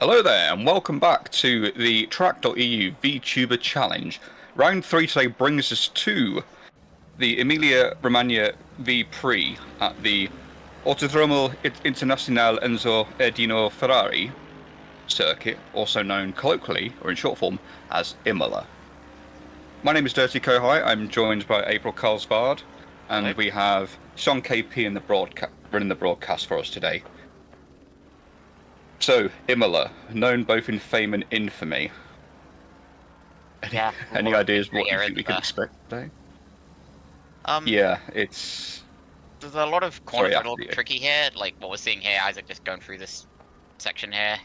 Hello there, and welcome back to the Vtracc.eu VTuber Challenge. Round 3 today brings us to the Emilia Romagna V-Prix at the Autodromo Internazionale Enzo Erdino Ferrari circuit, also known colloquially, or in short form, as Imola. My name is Dirty Kohai. I'm joined by April Carlsbard, and Hello. we have Sean KP in the running the broadcast for us today. So, Imola, known both in fame and infamy. Yeah. Any ideas what you think we could expect today? Yeah, it's... There's a lot of corners that are a little you. tricky here, like what we're seeing here, Isaac just going through this section here.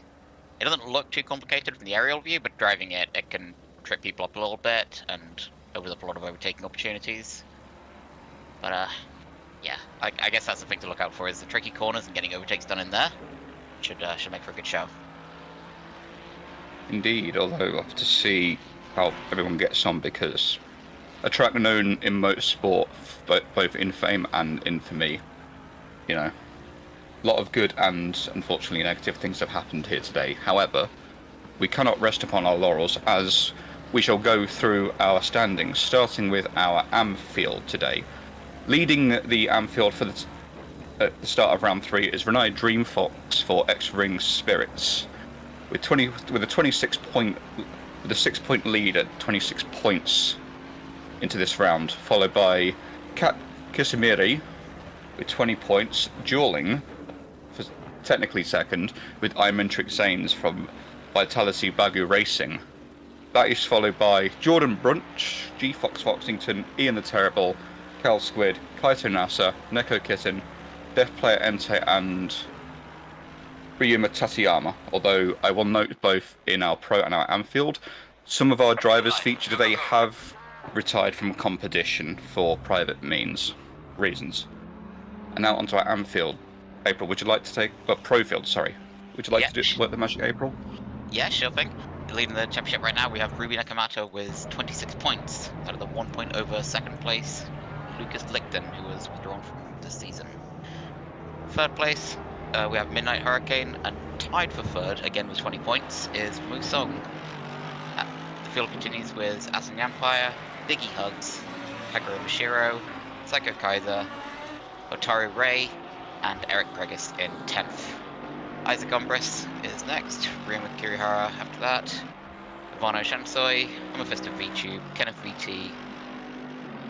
It doesn't look too complicated from the aerial view, but driving it can trip people up a little bit and opens up a lot of overtaking opportunities. But, yeah, I guess that's the thing to look out for, is the tricky corners and getting overtakes done in there. Should make for a good show. Indeed, although we'll have to see how everyone gets on, because a track known in motorsport, both in fame and infamy, you know, a lot of good and unfortunately negative things have happened here today. However, we cannot rest upon our laurels, as we shall go through our standings, starting with our Amfield today. Leading the Amfield for at the start of round 3 is Renai Dreamfox for X-Ring Spirits, with a 6-point lead at 26 points into this round, followed by Kat Kisimiri with 20 points, dueling for technically second with Imentric Zanes from Vitality Bagu Racing. That is followed by Jordan Brunch, G Fox Foxington, Ian the Terrible, Cal Squid, Kaito Nasa, Neko Kitten, Death Player Entei, and Ryuma Tateyama. Although I will note both in our Pro and our Amfield, some of our drivers featured today have retired from competition for private reasons. And now onto our Amfield. April, would you like to take... Profield, sorry. Would you like to work the magic, April? Yeah, sure thing. Leading the championship right now, we have Ruby Nakamoto with 26 points, out of the 1 point over second place, Lucas Lichten, who was withdrawn from this season. Third place, we have Midnight Hurricane, and tied for third, again with 20 points, is Musong. The field continues with Asing Empire, Biggie Hugs, Kagura Mashiro, Psycho Kaiser, Otaru Ray, and Eric Gregis in 10th. Isaac Umbris is next, Ryuma Kirihara after that, Ivano Shansoi, Amethyst of VTube, Kenneth VT,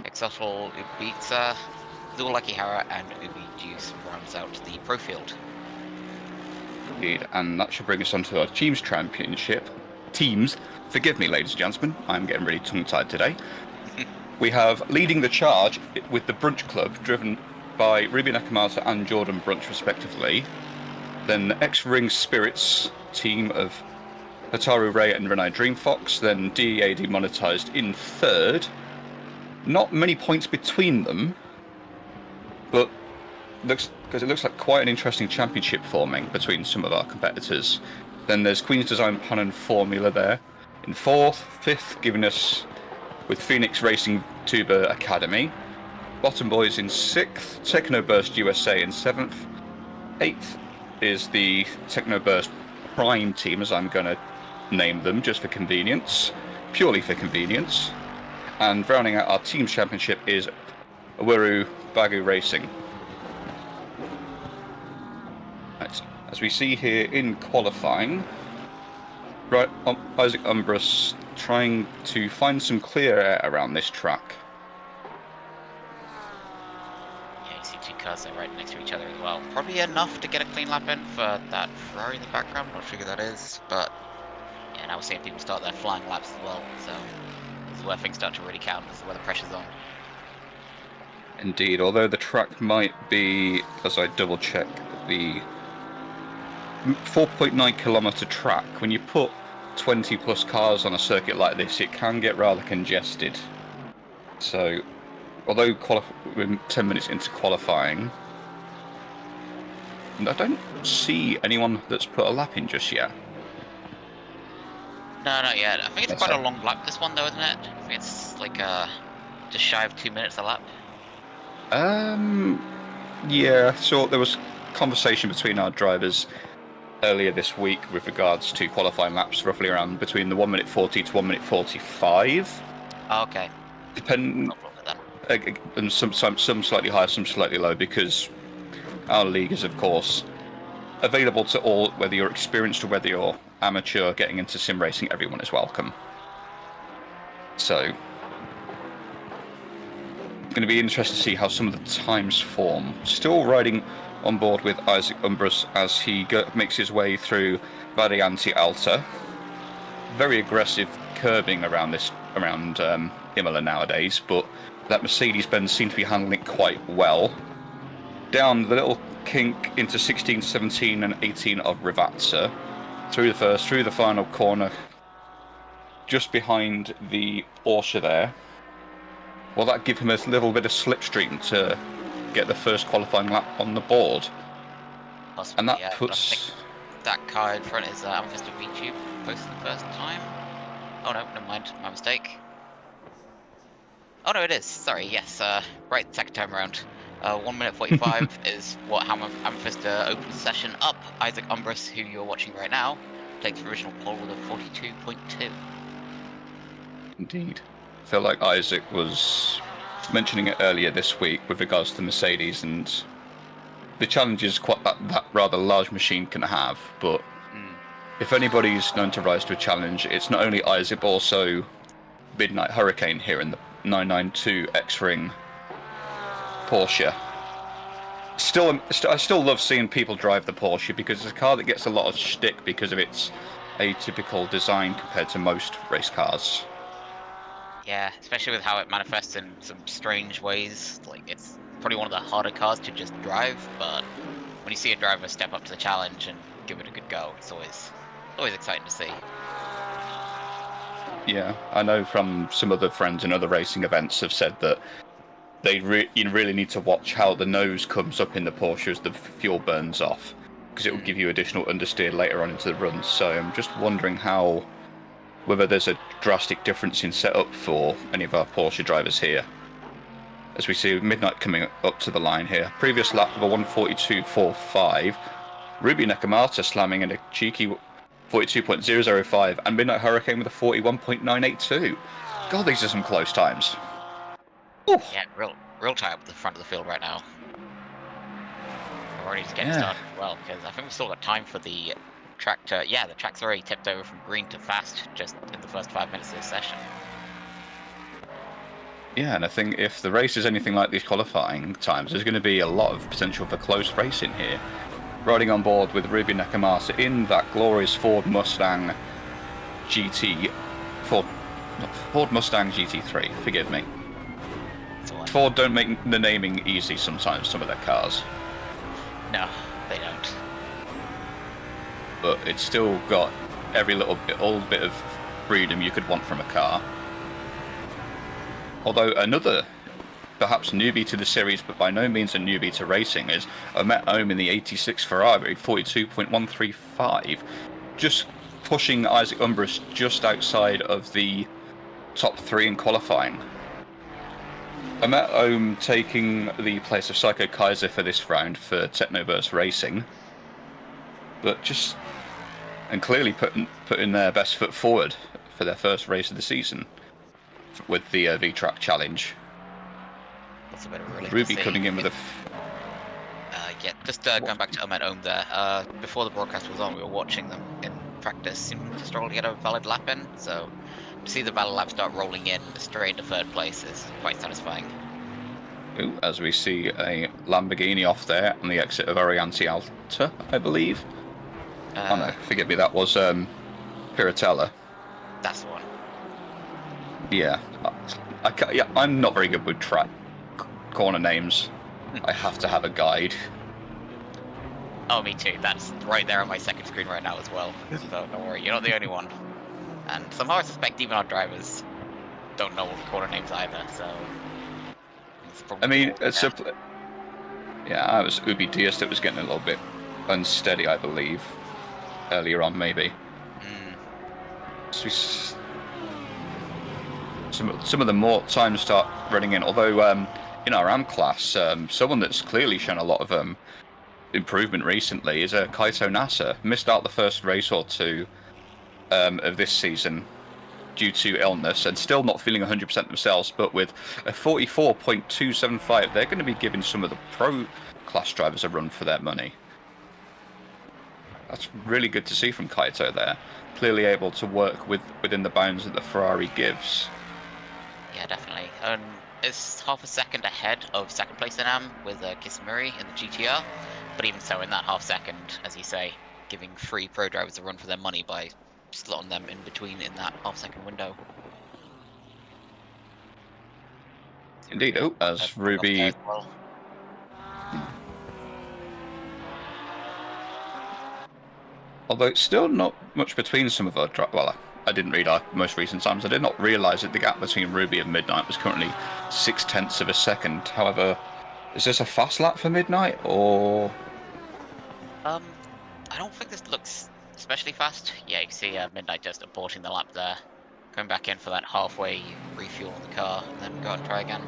Exotal Ibiza, Zul Akihara, and Ubi Juice rounds out the pro field. Indeed, and that should bring us on to our Teams Championship. Teams, forgive me ladies and gentlemen, I'm getting really tongue-tied today. We have leading the charge with the Brunch Club, driven by Ruby Nakamoto and Jordan Brunch respectively. Then the X-Ring Spirits team of Hataru Ray and Renai Dreamfox. Then DEA Demonetized in third. Not many points between them, but it looks like quite an interesting championship forming between some of our competitors. Then there's Queen's Design Pan and Formula there in fourth. Fifth, giving us with Phoenix Racing Tuber Academy. Bottom Boys in sixth. Technoburst USA in seventh. Eighth is the Technoburst Prime team, as I'm going to name them just for convenience, purely for convenience. And rounding out our team championship is Awuru Bagu Racing. Right. As we see here in qualifying, right, Isaac Umbris trying to find some clear air around this track. Yeah, you see two cars there right next to each other as well. Probably enough to get a clean lap in for that Ferrari in the background, not sure who that is, but yeah, now we're seeing people start their flying laps as well, so this is where things start to really count, this is where the pressure's on. Indeed, although the track might be, as I double check, the 4.9 kilometre track, when you put 20 plus cars on a circuit like this, it can get rather congested. So, although we're 10 minutes into qualifying, I don't see anyone that's put a lap in just yet. No, not yet. I think it's quite a long lap, this one, though, isn't it? I think it's like just shy of 2 minutes a lap. Yeah, so there was conversation between our drivers earlier this week with regards to qualifying laps, roughly around between the 1 minute 40 to 1 minute 45. Oh, okay. And some slightly higher, some slightly low, because our league is, of course, available to all, whether you're experienced or whether you're amateur. Getting into sim racing, everyone is welcome. So, it's going to be interesting to see how some of the times form. Still riding on board with Isaac Umbris as he makes his way through Variante Alta. Very aggressive curbing around Emilia nowadays, but that Mercedes-Benz seems to be handling it quite well. Down the little kink into 16, 17 and 18 of Rivazza. Through the first, through the final corner, just behind the Porsche there. Will that give him a little bit of slipstream to get the first qualifying lap on the board? Possibly, and that yeah, puts... that car in front is Amethyst of VTube, posted the first time. Oh no, never mind, my mistake. Oh no, it is, sorry, yes, right, second time around. 1 minute 45 is what Amethyst opened the session up. Isaac Umbris, who you're watching right now, takes the original pole with a 42.2. Indeed. I feel like Isaac was mentioning it earlier this week with regards to Mercedes and the challenges quite that rather large machine can have, but if anybody's known to rise to a challenge, it's not only Isaac, but also Midnight Hurricane here in the 992 X-Ring Porsche. I still love seeing people drive the Porsche because it's a car that gets a lot of shtick because of its atypical design compared to most race cars. Yeah, especially with how it manifests in some strange ways. Like, it's probably one of the harder cars to just drive, but when you see a driver step up to the challenge and give it a good go, it's always exciting to see. Yeah, I know from some other friends in other racing events have said that you really need to watch how the nose comes up in the Porsche as the fuel burns off, because it will give you additional understeer later on into the run. So I'm just wondering whether there's a drastic difference in setup for any of our Porsche drivers here. As we see Midnight coming up to the line here. Previous lap of a 1:42.45. Ruby Nakamata slamming in a cheeky 42.005, and Midnight Hurricane with a 41.982. God, these are some close times. Oof. Yeah, real tight up at the front of the field right now. We're already just getting started as well, because I think we've still got time for the tractor. Yeah, the track's already tipped over from green to fast just in the first 5 minutes of this session. Yeah, and I think if the race is anything like these qualifying times, there's going to be a lot of potential for close racing here. Riding on board with Ruby Nakamata in that glorious Ford Mustang GT3, forgive me. Ford don't make the naming easy sometimes, some of their cars. No, they don't. But it's still got all bit of freedom you could want from a car. Although another, perhaps newbie to the series, but by no means a newbie to racing, is Omet Ohm in the 86 Ferrari, 42.135, just pushing Isaac Umbris just outside of the top 3 in qualifying. Omet Ohm taking the place of Psycho Kaiser for this round for Technoverse Racing, but and clearly putting their best foot forward for their first race of the season with the Vtracc challenge. That's a bit of a relief. Ruby coming in with a... Yeah, just going back to Omet Ohm there. Before the broadcast was on, we were watching them in practice, seemed to struggle to get a valid lap in, so to see the valid lap start rolling in straight into third place is quite satisfying. Ooh, as we see a Lamborghini off there on the exit of Arianti Alta, I believe. Oh no, forgive me, that was Piratella. That's the one. Yeah, I'm not very good with track corner names. I have to have a guide. Oh, me too. That's right there on my second screen right now as well. So don't worry, you're not the only one. And somehow I suspect even our drivers don't know all the corner names either, so... I mean, yeah, it was Ubi Diaz that was getting a little bit unsteady, I believe. Earlier on, maybe. So some of the more times start running in, although in our AM class, someone that's clearly shown a lot of improvement recently is Kaito Nasa. Missed out the first race or two of this season due to illness and still not feeling 100% themselves, but with a 44.275, they're going to be giving some of the pro class drivers a run for their money. That's really good to see from Kaito there. Clearly able to work within the bounds that the Ferrari gives. Yeah, definitely. It's half a second ahead of second place in AM with Kisamuri in the GTR, but even so, in that half second, as you say, giving free pro drivers a run for their money by slotting them in between in that half second window. Indeed, as Ruby... Although it's still not much between some of our... Well, I didn't read our most recent times. I did not realise that the gap between Ruby and Midnight was currently 0.6 of a second. However, is this a fast lap for Midnight, or...? I don't think this looks especially fast. Yeah, you can see Midnight just aborting the lap there. Going back in for that halfway refuel on the car, and then go out and try again.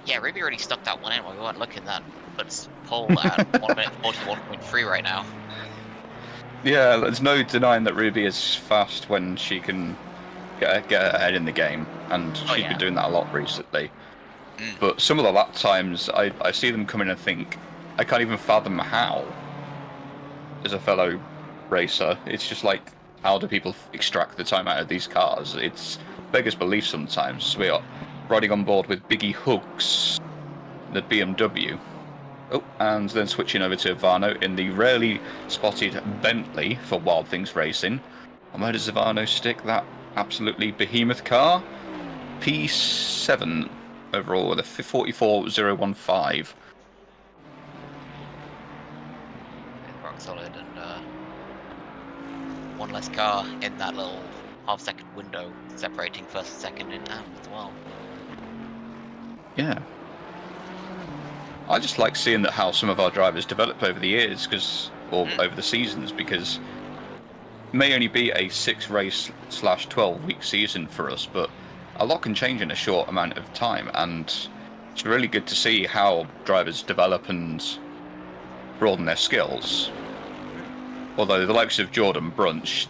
Yeah, Ruby already stuck that one in while we weren't looking. That puts Paul at 1 minute 41.3 right now. Yeah, there's no denying that Ruby is fast when she can get ahead in the game, and she's been doing that a lot recently. But some of the lap times, I see them come in and think, I can't even fathom how. As a fellow racer, it's just like, how do people extract the time out of these cars? It's beggars belief sometimes. We are riding on board with Biggie Hugs, the BMW. Oh, and then switching over to Varno in the rarely spotted Bentley for Wild Things Racing. And where does Varno stick that absolutely behemoth car? P7 overall with a 44015. Rock solid, and one less car in that little half-second window separating first and second in as well. Yeah. I just like seeing that how some of our drivers develop over the years, or over the seasons, because it may only be a 6-race/12-week season for us, but a lot can change in a short amount of time, and it's really good to see how drivers develop and broaden their skills. Although the likes of Jordan Brunch,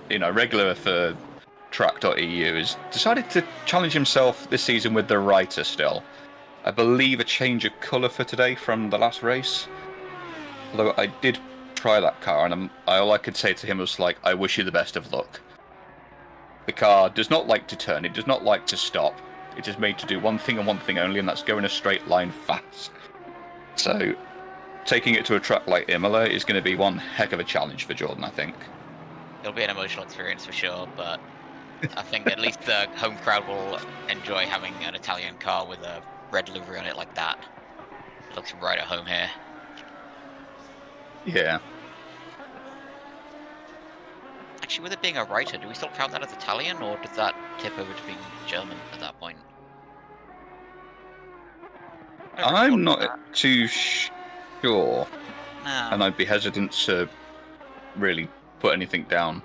regular for Track.eu, has decided to challenge himself this season with the Writer still. I believe a change of colour for today from the last race. Although I did try that car, and all I could say to him was like, I wish you the best of luck. The car does not like to turn, it does not like to stop. It is made to do one thing and one thing only, and that's go in a straight line fast. So, taking it to a track like Emilia is going to be one heck of a challenge for Jordan, I think. It'll be an emotional experience for sure, but I think at least the home crowd will enjoy having an Italian car with a red livery on it like that. It looks right at home here. Yeah. Actually, with it being a writer, do we still count that as Italian, or does that tip over to being German at that point? I'm not too sure, No. and I'd be hesitant to really put anything down,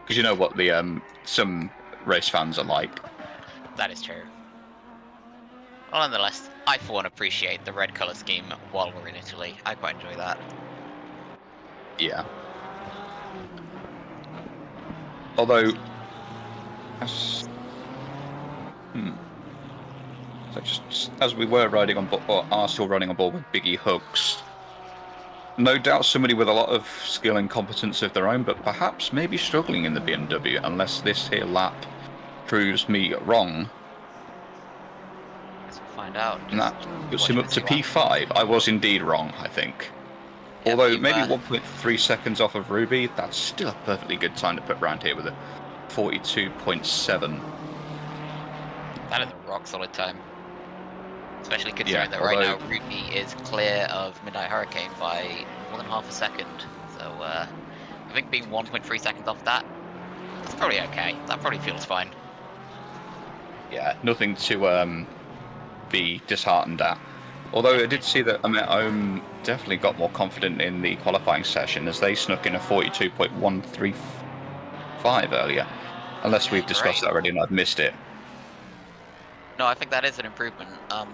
because you know what the some race fans are like. That is true. Well, nonetheless, I for one appreciate the red colour scheme while we're in Italy. I quite enjoy that. Yeah. Although, so just as we were riding on board, or are still running on board with Biggie Hugs, no doubt somebody with a lot of skill and competence of their own, but perhaps maybe struggling in the BMW, unless this here lap proves me wrong. Let's find out. And that puts him up to P5. I was indeed wrong, I think. Yeah, although maybe 1.3 seconds off of Ruby, that's still a perfectly good time to put round here with a 42.7. That is a rock solid time. Especially considering that right now Ruby is clear of Midnight Hurricane by more than half a second. So I think being 1.3 seconds off that, that's probably okay. That probably feels fine. Yeah, nothing to be disheartened at. Although I did see that I'm definitely got more confident in the qualifying session, as they snuck in a 42.135 earlier. Unless we've discussed that already and I've missed it. No, I think that is an improvement. I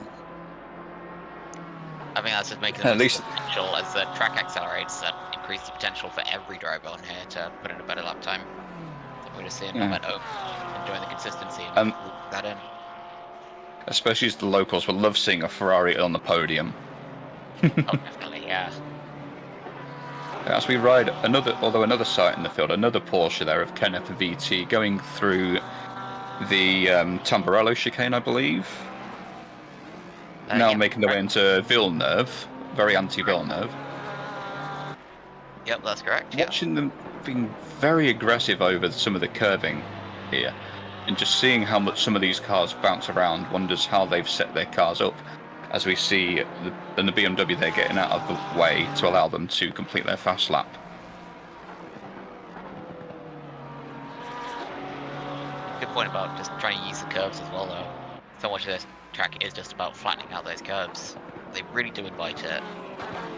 think that's just making the potential as the track accelerates, that increase the potential for every driver on here to put in a better lap time. We're just seeing momentum, enjoying the consistency, and that in. Especially as the locals will love seeing a Ferrari on the podium. Oh, definitely, yeah. As we ride another sight in the field, another Porsche there of Kenneth VT going through the Tamburello chicane, I believe. Now making their way into Villeneuve, very anti-Villeneuve. Yep, that's correct. Watching them being very aggressive over some of the curving here, and just seeing how much some of these cars bounce around, wonders how they've set their cars up, as we see the BMW they're getting out of the way to allow them to complete their fast lap. Good point about just trying to use the curves as well, though. So much of this track is just about flattening out those curves. They really do invite it,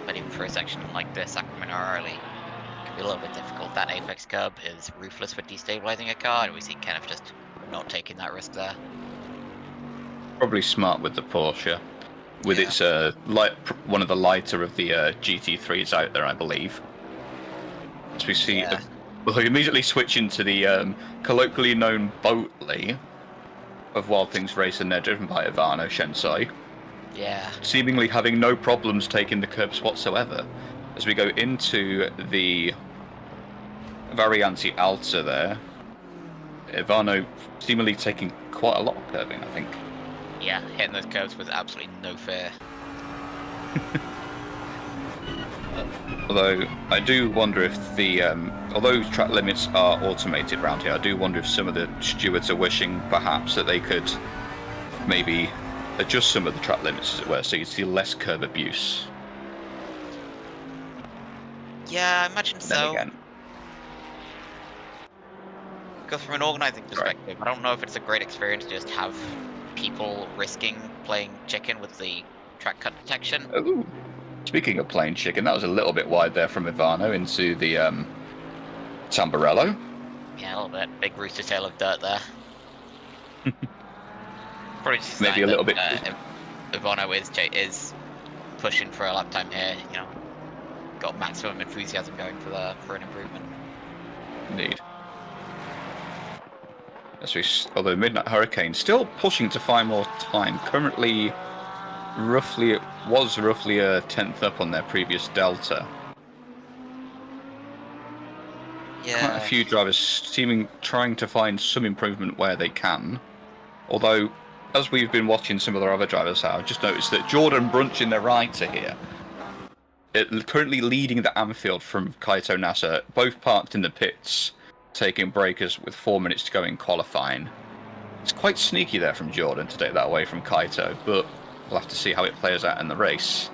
but even for a section like this, Sacramento early, it can be a little bit difficult. That apex curb is ruthless for destabilizing a car, and we see Kenneth just not taking that risk there. Probably smart with the Porsche, with its one of the lighter of the GT3s out there, I believe. As we see We'll immediately switch into the colloquially known Boatley of Wild Things Racing. They're driven by Ivano Shensai, Yeah. seemingly having no problems taking the curbs whatsoever. As we go into the Variante Alta there, Ivano seemingly taking quite a lot of curbing, I think. Yeah, hitting those curves with absolutely no fear. Although I do wonder if the although track limits are automated around here, I do wonder if some of the stewards are wishing perhaps that they could maybe adjust some of the track limits, as it were, so you see less curb abuse. Yeah, I imagine Then so. again, Because from an organising perspective, I don't know if it's a great experience to just have people risking playing chicken with the track cut detection. ooh, speaking of playing chicken, that was a little bit wide there from Ivano into the Tamburello. Yeah, a little bit. Big rooster tail of dirt there. Probably just Maybe a little bit. Ivano is pushing for a lap time here. You know, got maximum enthusiasm going for an improvement. Indeed. Although Midnight Hurricane still pushing to find more time. Currently, it was roughly a tenth up on their previous Delta. Yeah. Quite a few drivers trying to find some improvement where they can. Although, as we've been watching some of their other drivers, I've just noticed that Jordan Brunch in the right here, currently leading the Anfield from Kaito Nasa, both parked in the pits, taking breakers with 4 minutes to go in qualifying. It's quite sneaky there from Jordan to take that away from Kaito, but we'll have to see how it plays out in the race.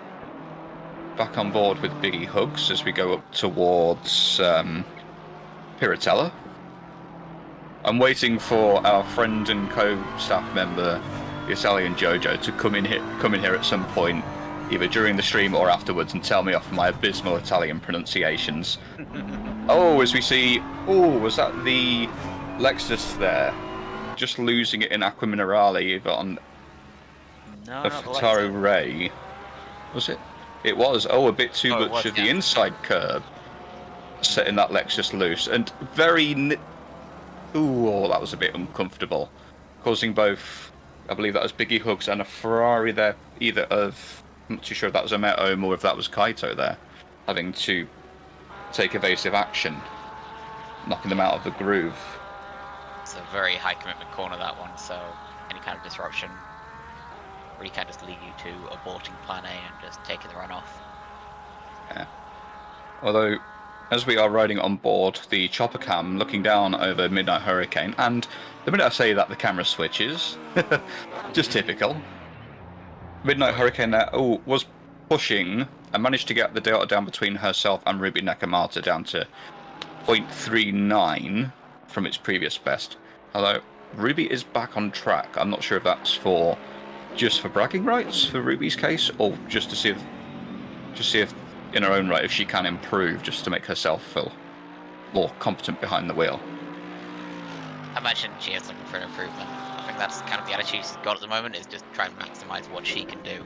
Back on board with Biggie Hugs as we go up towards Piratella. I'm waiting for our friend and co-staff member, the Italian Jojo, to come in here at some point, either during the stream or afterwards, and tell me off my abysmal Italian pronunciations. Oh, as we see, was that the Lexus there? Just losing it in Aqua Minerale, either on No, a not the Futaro Lexus. Ray. Was it? It was. Oh, a bit too Oh, it much was, of the yeah. inside curb, setting that Lexus loose, and oh, that was a bit uncomfortable, causing both, I believe that was Biggie Hugs and a Ferrari there, either of, I'm not too sure if that was a Metom or if that was Kaito there, having to take evasive action, knocking them out of the groove. It's a very high commitment corner, that one, so any kind of disruption really can just lead you to aborting plan A and just taking the run off. Yeah. Although, as we are riding on board the chopper cam, looking down over Midnight Hurricane, and the minute I say that, the camera switches. Just typical. Midnight Hurricane there, was pushing and managed to get the delta down between herself and Ruby Nakamata down to 0.39 from its previous best. Although Ruby is back on track. I'm not sure if that's just for bragging rights for Ruby's case, or just to see if in her own right if she can improve, just to make herself feel more competent behind the wheel. I imagine she is looking for an improvement. I think that's kind of the attitude she's got at the moment, is just try and maximize what she can do.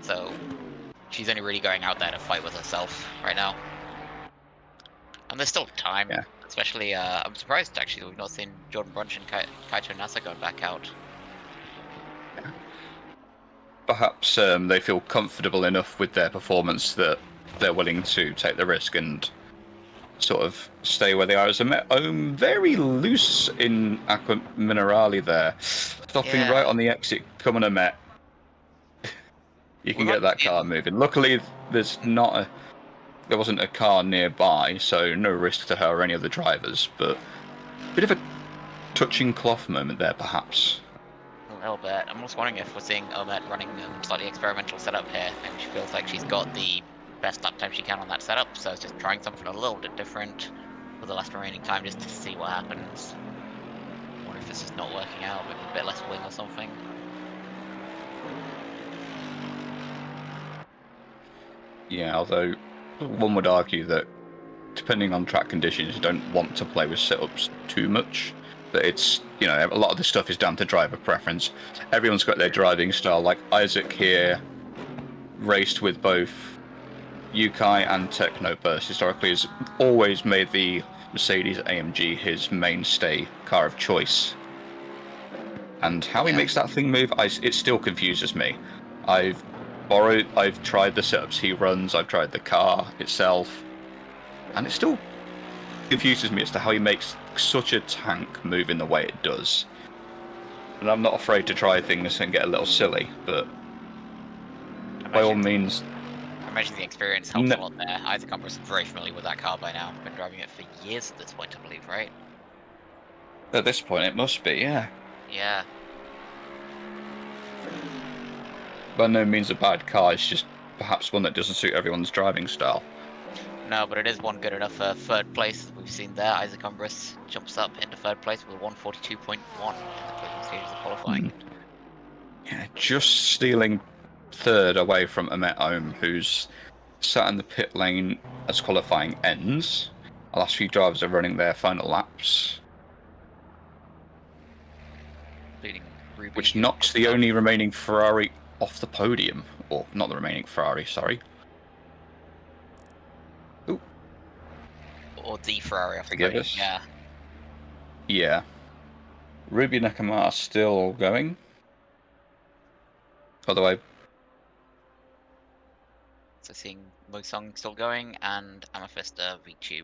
So she's only really going out there to fight with herself right now. And there's still time, Yeah. especially, I'm surprised actually that we've not seen Jordan Brunch and Kaito Nasa going back out. Perhaps they feel comfortable enough with their performance that they're willing to take the risk and sort of stay where they are. As a very loose in Aqua Minerale there, stopping Yeah. right on the exit, coming a Met. You can get that car moving. Luckily, there wasn't a car nearby, so no risk to her or any of the drivers. But a bit of a touching cloth moment there, perhaps. A little bit. I'm just wondering if we're seeing Omet running a slightly experimental setup here. Maybe she feels like she's got the best lap time she can on that setup, so it's just trying something a little bit different with the last remaining time just to see what happens. I wonder if this is not working out, maybe a bit less wing or something. Yeah, although one would argue that depending on track conditions, you don't want to play with setups too much. That it's, a lot of this stuff is down to driver preference. Everyone's got their driving style. Like Isaac here, raced with both Yukai and Technoburst historically, has always made the Mercedes AMG his mainstay car of choice. And how he Yeah. makes that thing move, it still confuses me. I've tried the setups he runs, I've tried the car itself, and it still confuses me as to how he makes such a tank move in the way it does. And I'm not afraid to try things and get a little silly, but by all means... I imagine the experience helps a lot there. Isaac Umbrus is very familiar with that car by now. Been driving it for years at this point, I believe, right? At this point, it must be, yeah. Yeah. By no means a bad car, it's just perhaps one that doesn't suit everyone's driving style. No, but it is one good enough for third place. We've seen there, Isaac Umbrus jumps up into third place with a 142.1 in the closing stages of qualifying. Yeah, just stealing third away from Ahmet Ohm, who's sat in the pit lane as qualifying ends. The last few drivers are running their final laps. Including Ruby, which knocks the only remaining Ferrari off the podium. Or, not the remaining Ferrari, sorry. Ooh. Or the Ferrari off the podium, yeah. Yeah. Ruby Nakamura still going. By the way. So seeing Mosong still going, and Amethysta VTube.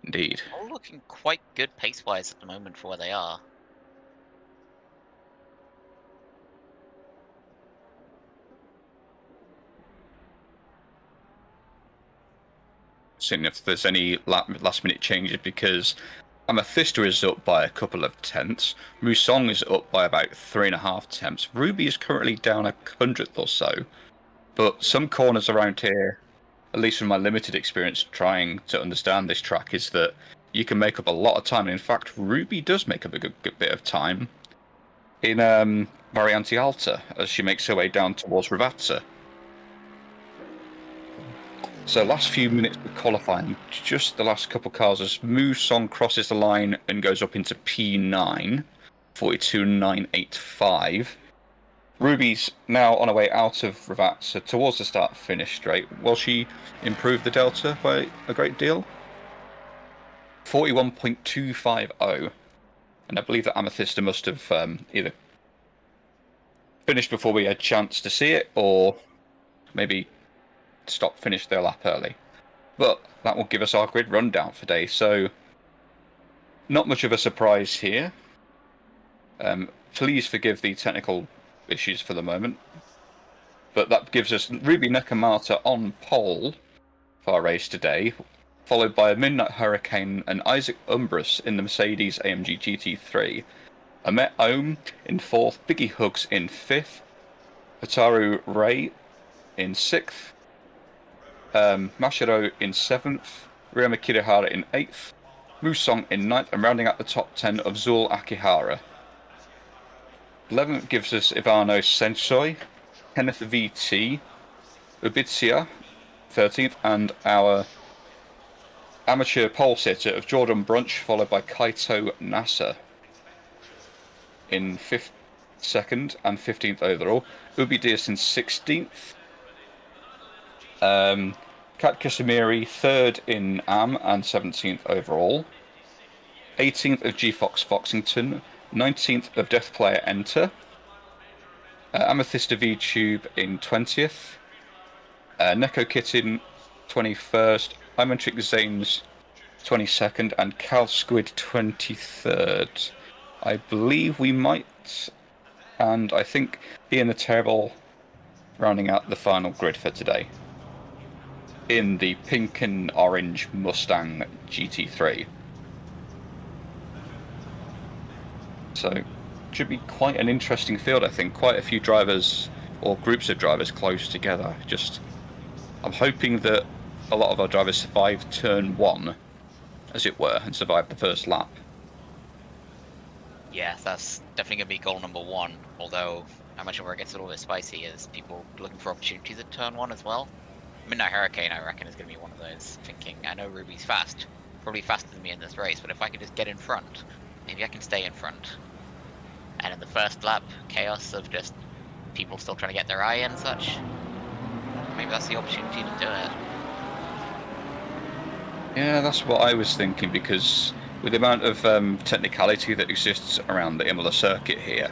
Indeed. All looking quite good pace-wise at the moment for where they are. Seeing if there's any last-minute changes, because Amethysta is up by a couple of tenths. Musong is up by about 3.5 tenths. Ruby is currently down a 100th or so. But some corners around here, at least from my limited experience trying to understand this track, is that you can make up a lot of time. And in fact, Ruby does make up a good bit of time in Variante Alta as she makes her way down towards Ravazza. So last few minutes of qualifying, just the last couple cars as Musong crosses the line and goes up into P9, 42.985. Ruby's now on her way out of Ravazza towards the start-finish straight. Will she improve the delta by a great deal? 41.250. And I believe that Amethysta must have either finished before we had a chance to see it, or maybe finish their lap early. But that will give us our grid rundown for today, so not much of a surprise here. Please forgive the technical issues for the moment. But that gives us Ruby Nakamura on pole for our race today, followed by a Midnight Hurricane and Isaac Umbrus in the Mercedes AMG GT3. Ahmet Ohm in 4th, Biggie Hugs in 5th, Hataru Ray in 6th, Mashiro in 7th, Ryoma Kirihara in 8th, Musong in 9th, and rounding out the top 10 of Zul Akihara. 11th gives us Ivano Sensoi, Kenneth VT, Ubitsia, 13th, and our amateur pole sitter of Jordan Brunch, followed by Kaito Nasa in 5th, 2nd, and 15th overall. Ubi Diaz in 16th. Kat Kasimiri 3rd in AM and 17th overall. 18th of G Fox Foxington. 19th of Death Player Enter. Amethysta VTube in 20th. Neko Kitten 21st. Imantric Zanes 22nd. And Cal Squid 23rd. I believe we might, and I think Ian the Terrible rounding out the final grid for today in the pink and orange Mustang GT3. So, should be quite an interesting field, I think. Quite a few drivers, or groups of drivers, close together. I'm hoping that a lot of our drivers survive turn 1, as it were, and survive the first lap. Yeah, that's definitely going to be goal number 1, although I imagine where it gets a little bit spicy is people looking for opportunities at turn 1 as well. Midnight Hurricane, I reckon, is going to be one of those, thinking, I know Ruby's fast, probably faster than me in this race, but if I could just get in front, maybe I can stay in front. And in the first lap, chaos of just people still trying to get their eye in and such, maybe that's the opportunity to do it. Yeah, that's what I was thinking, because with the amount of technicality that exists around the Imola circuit here,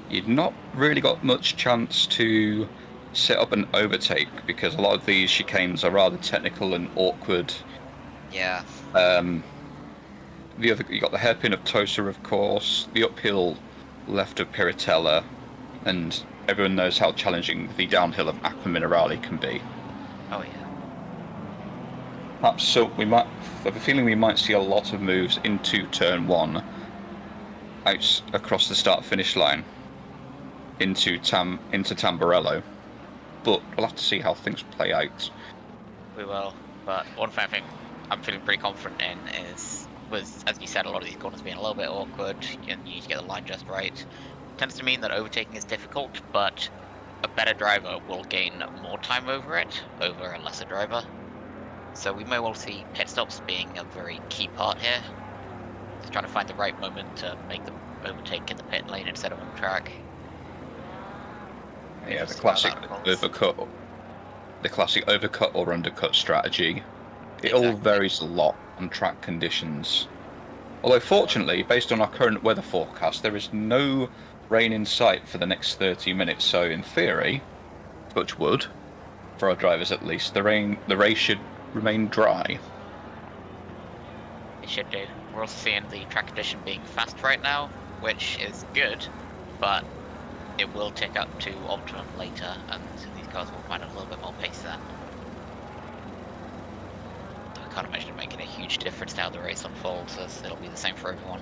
you'd not really got much chance to set up an overtake, because a lot of these chicanes are rather technical and awkward. Yeah. You got the hairpin of Tosa, of course, the uphill left of Piratella, and everyone knows how challenging the downhill of Aqua Minerale can be. Oh yeah. Perhaps so we might have a feeling we might see a lot of moves into turn 1 out across the start finish line into Tamburello, but we'll have to see how things play out. We will. But one thing I think I'm feeling pretty confident in was, as you said, a lot of these corners being a little bit awkward, and you need to get the line just right. Tends to mean that overtaking is difficult, but a better driver will gain more time over it, over a lesser driver. So we may well see pit stops being a very key part here. Just trying to find the right moment to make them overtake in the pit lane instead of on track. Yeah, the classic overcut. The classic overcut or undercut strategy. It all varies a lot on track conditions. Although fortunately, based on our current weather forecast, there is no rain in sight for the next 30 minutes, so in theory, touch wood, for our drivers at least, the race should remain dry. It should do. We're also seeing the track condition being fast right now, which is good, but it will tick up to optimum later, and these cars will find a little bit more pace then. I can't imagine it making a huge difference to how the race unfolds, as it'll be the same for everyone.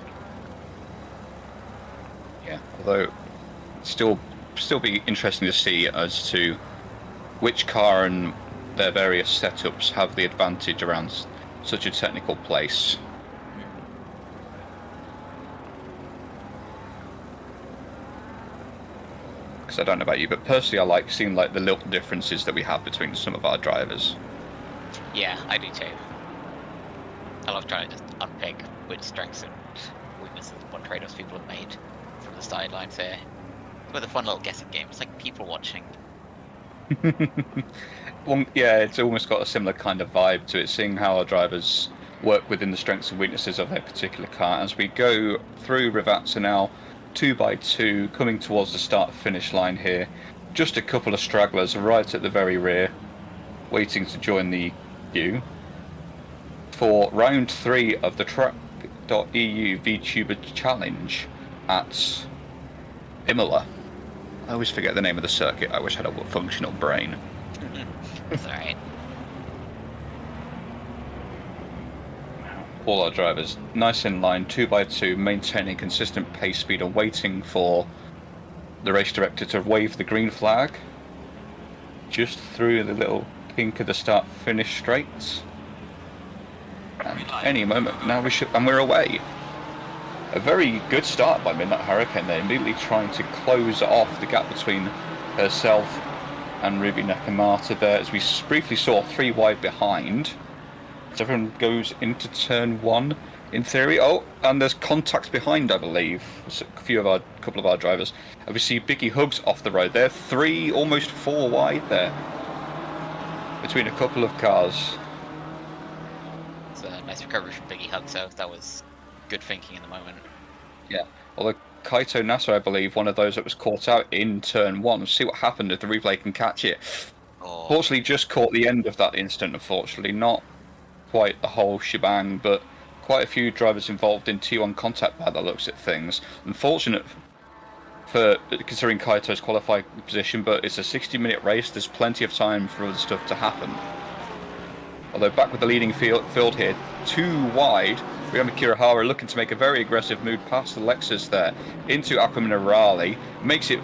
Yeah, although still be interesting to see as to which car and their various setups have the advantage around such a technical place. Because I don't know about you, but personally I like seeing like the little differences that we have between some of our drivers. Yeah, I do too. I love trying to just unpick which strengths and weaknesses, what trade-offs people have made from the sidelines here. With a fun little guessing game. It's like people watching. Well, yeah, it's almost got a similar kind of vibe to it, seeing how our drivers work within the strengths and weaknesses of their particular car. As we go through Vtracc now, 2x2, coming towards the start-finish line here. Just a couple of stragglers right at the very rear, waiting to join the queue for round 3 of the Track.eu VTuber challenge at Imola. I always forget the name of the circuit. I wish I had a functional brain. It's alright. All our drivers nice in line, 2x2, maintaining consistent pace speed and waiting for the race director to wave the green flag just through the little kink of the start finish straight. And any moment now we're away. A very good start by Midnight Hurricane there, immediately trying to close off the gap between herself and Ruby Nakamata there, as we briefly saw 3 wide behind. So everyone goes into turn 1 in theory. Oh, and there's contacts behind, I believe. A couple of our drivers. And we see Biggie Hugs off the road there, 3, almost 4 wide there between a couple of cars. It's a nice recovery from Biggie Hug, so that was good thinking in the moment. Yeah, although Kaito Nasa, I believe, one of those that was caught out in turn 1. We'll see what happened if the replay can catch it. Oh. Fortunately, just caught the end of that instant, unfortunately. Not quite the whole shebang, but quite a few drivers involved in T1 contact by the looks at things. Unfortunate for considering Kaito's qualifying position, but it's a 60-minute race. There's plenty of time for other stuff to happen. Although back with the leading field here, 2 wide, Ryoma Kirihara looking to make a very aggressive move past the Lexus there into Aqua Minerale, makes it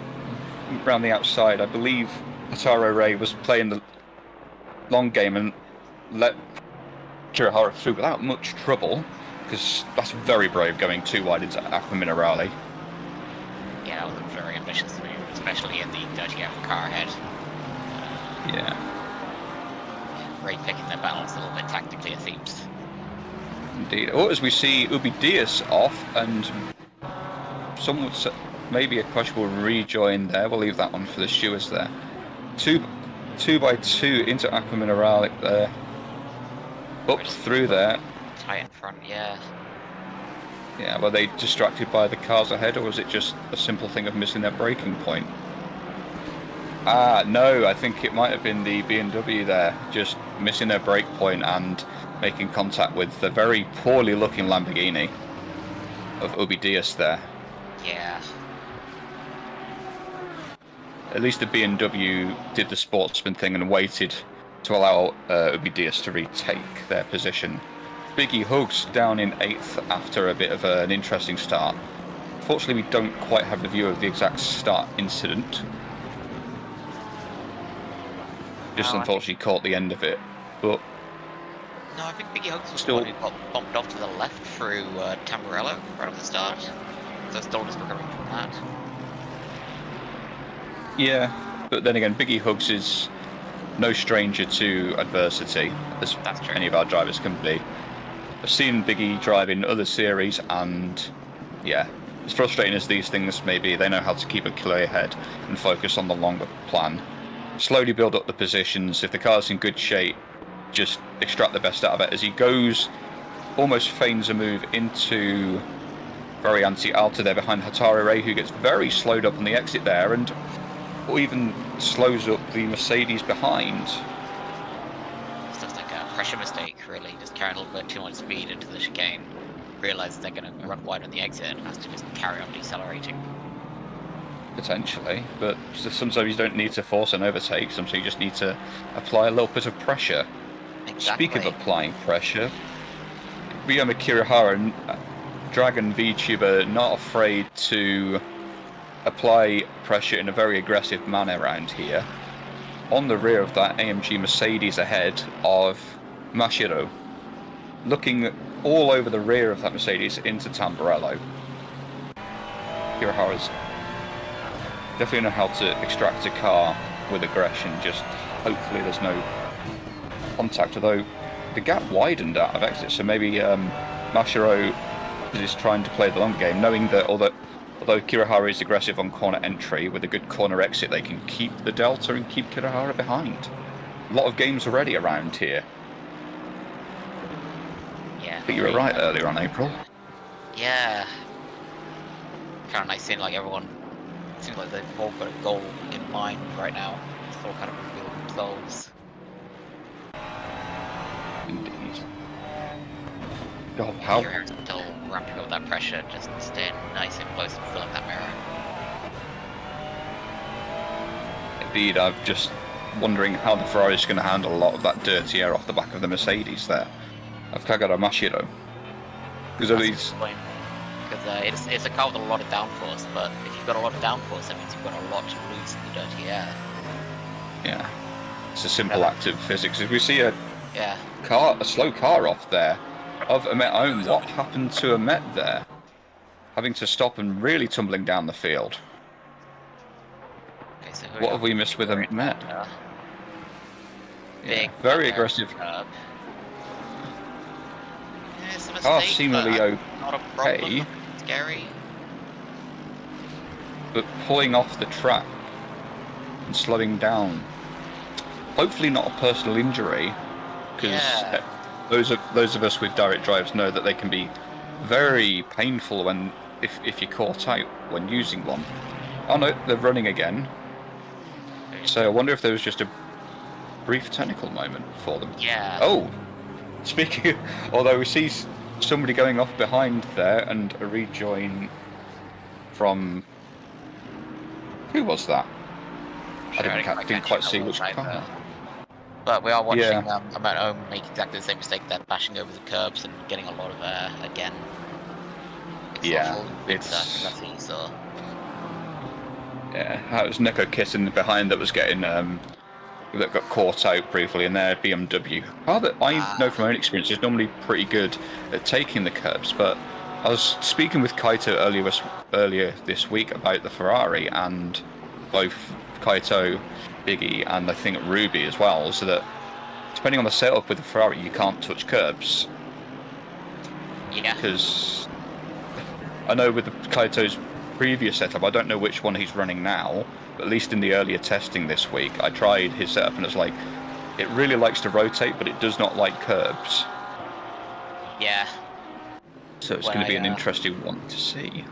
around the outside. I believe Hataro Ray was playing the long game and let Kirihara through without much trouble, because that's very brave going 2 wide into Aqua Minerale. Yeah, that was a very ambitious move, especially in the dirty out car ahead. Yeah. Ray picking their balance a little bit tactically, it seems. Indeed. Oh, as we see Ubi Diaz off, and some would say maybe a questionable rejoin there. We'll leave that one for the stewards there. 2x2 into Aqua Minerale there. Up through there. Tight in front, yeah. Yeah, were they distracted by the cars ahead, or was it just a simple thing of missing their braking point? Ah, no, I think it might have been the BMW there, just missing their brake point and making contact with the very poorly looking Lamborghini of Obidius there. Yeah. At least the BMW did the sportsman thing and waited to allow Obidius to retake their position. Biggie Hugs down in 8th after a bit of an interesting start. Fortunately, we don't quite have a view of the exact start incident. Just unfortunately caught the end of it, but... No, I think Biggie Hugs was still... the one who got bumped off to the left through Tamburello right at the start. So still just recovering from that. Yeah, but then again, Biggie Hugs is no stranger to adversity, as any of our drivers can be. I've seen Biggie drive in other series, and yeah, as frustrating as these things may be, they know how to keep a clear head and focus on the longer plan. Slowly build up the positions. If the car's in good shape, just extract the best out of it. As he goes, almost feigns a move into Varianti Alta there behind Hatari Ray, who gets very slowed up on the exit there, and or even slows up the Mercedes behind. This looks like a pressure mistake, really. Just carrying a little bit too much speed into the chicane. Realises they're going to run wide on the exit and has to just carry on decelerating. Potentially, but sometimes you don't need to force an overtake, sometimes you just need to apply a little bit of pressure. Exactly. Speaking of applying pressure, Ryoma Kirihara, Dragon VTuber, not afraid to apply pressure in a very aggressive manner around here. On the rear of that AMG Mercedes ahead of Mashiro, looking all over the rear of that Mercedes into Tamburello. Kirihara's definitely know how to extract a car with aggression, just hopefully there's no contact, although the gap widened out of exit, so maybe Mashiro is trying to play the long game, knowing that although Kirihara is aggressive on corner entry, with a good corner exit they can keep the delta and keep Kirihara behind. A lot of games already around here. Yeah. But you were right earlier on, April. Yeah. Kind of nice seeing like everyone seems like they've all got a goal in mind right now. It's all kind of revealing themselves. Indeed. God, how... You're still ramping up that pressure, just staying nice and close and filling that mirror. Indeed, I'm just wondering how the Ferrari is going to handle a lot of that dirty air off the back of the Mercedes there. Of Kagura Mashiro. Because at least... Because it's a car with a lot of downforce, but if you've got a lot of downforce, that means you've got a lot to lose in the dirty air. Yeah. It's a simple act of physics. If we see a slow car off there, of Amet Ohm, what happened to Amet there? Having to stop and really tumbling down the field. Okay, so what have we missed with Amet? Yeah, very aggressive. Car seemingly okay, scary. but pulling off the track and slowing down. Hopefully not a personal injury, because those of us with direct drives know that they can be very painful when if you're caught out when using one. Oh no, they're running again. So I wonder if there was just a brief technical moment for them. Yeah. Oh, speaking. Although we see somebody going off behind there and a rejoin from. Who was that? Sure, I didn't quite see which car. But we are watching Amet Ohm make exactly the same mistake there, bashing over the curbs and getting a lot of air again. So. Yeah, that was Neko Kitten behind that was getting that got caught out briefly in their BMW. Car that I know from my own experience is normally pretty good at taking the curbs, but I was speaking with Kaito earlier this week about the Ferrari, and both Kaito, Biggie, and I think Ruby as well, so that depending on the setup with the Ferrari, you can't touch curbs. Yeah. Because I know with Kaito's previous setup, I don't know which one he's running now, but at least in the earlier testing this week, I tried his setup and it's like, it really likes to rotate, but it does not like curbs. Yeah. So it's going to be an interesting one to see.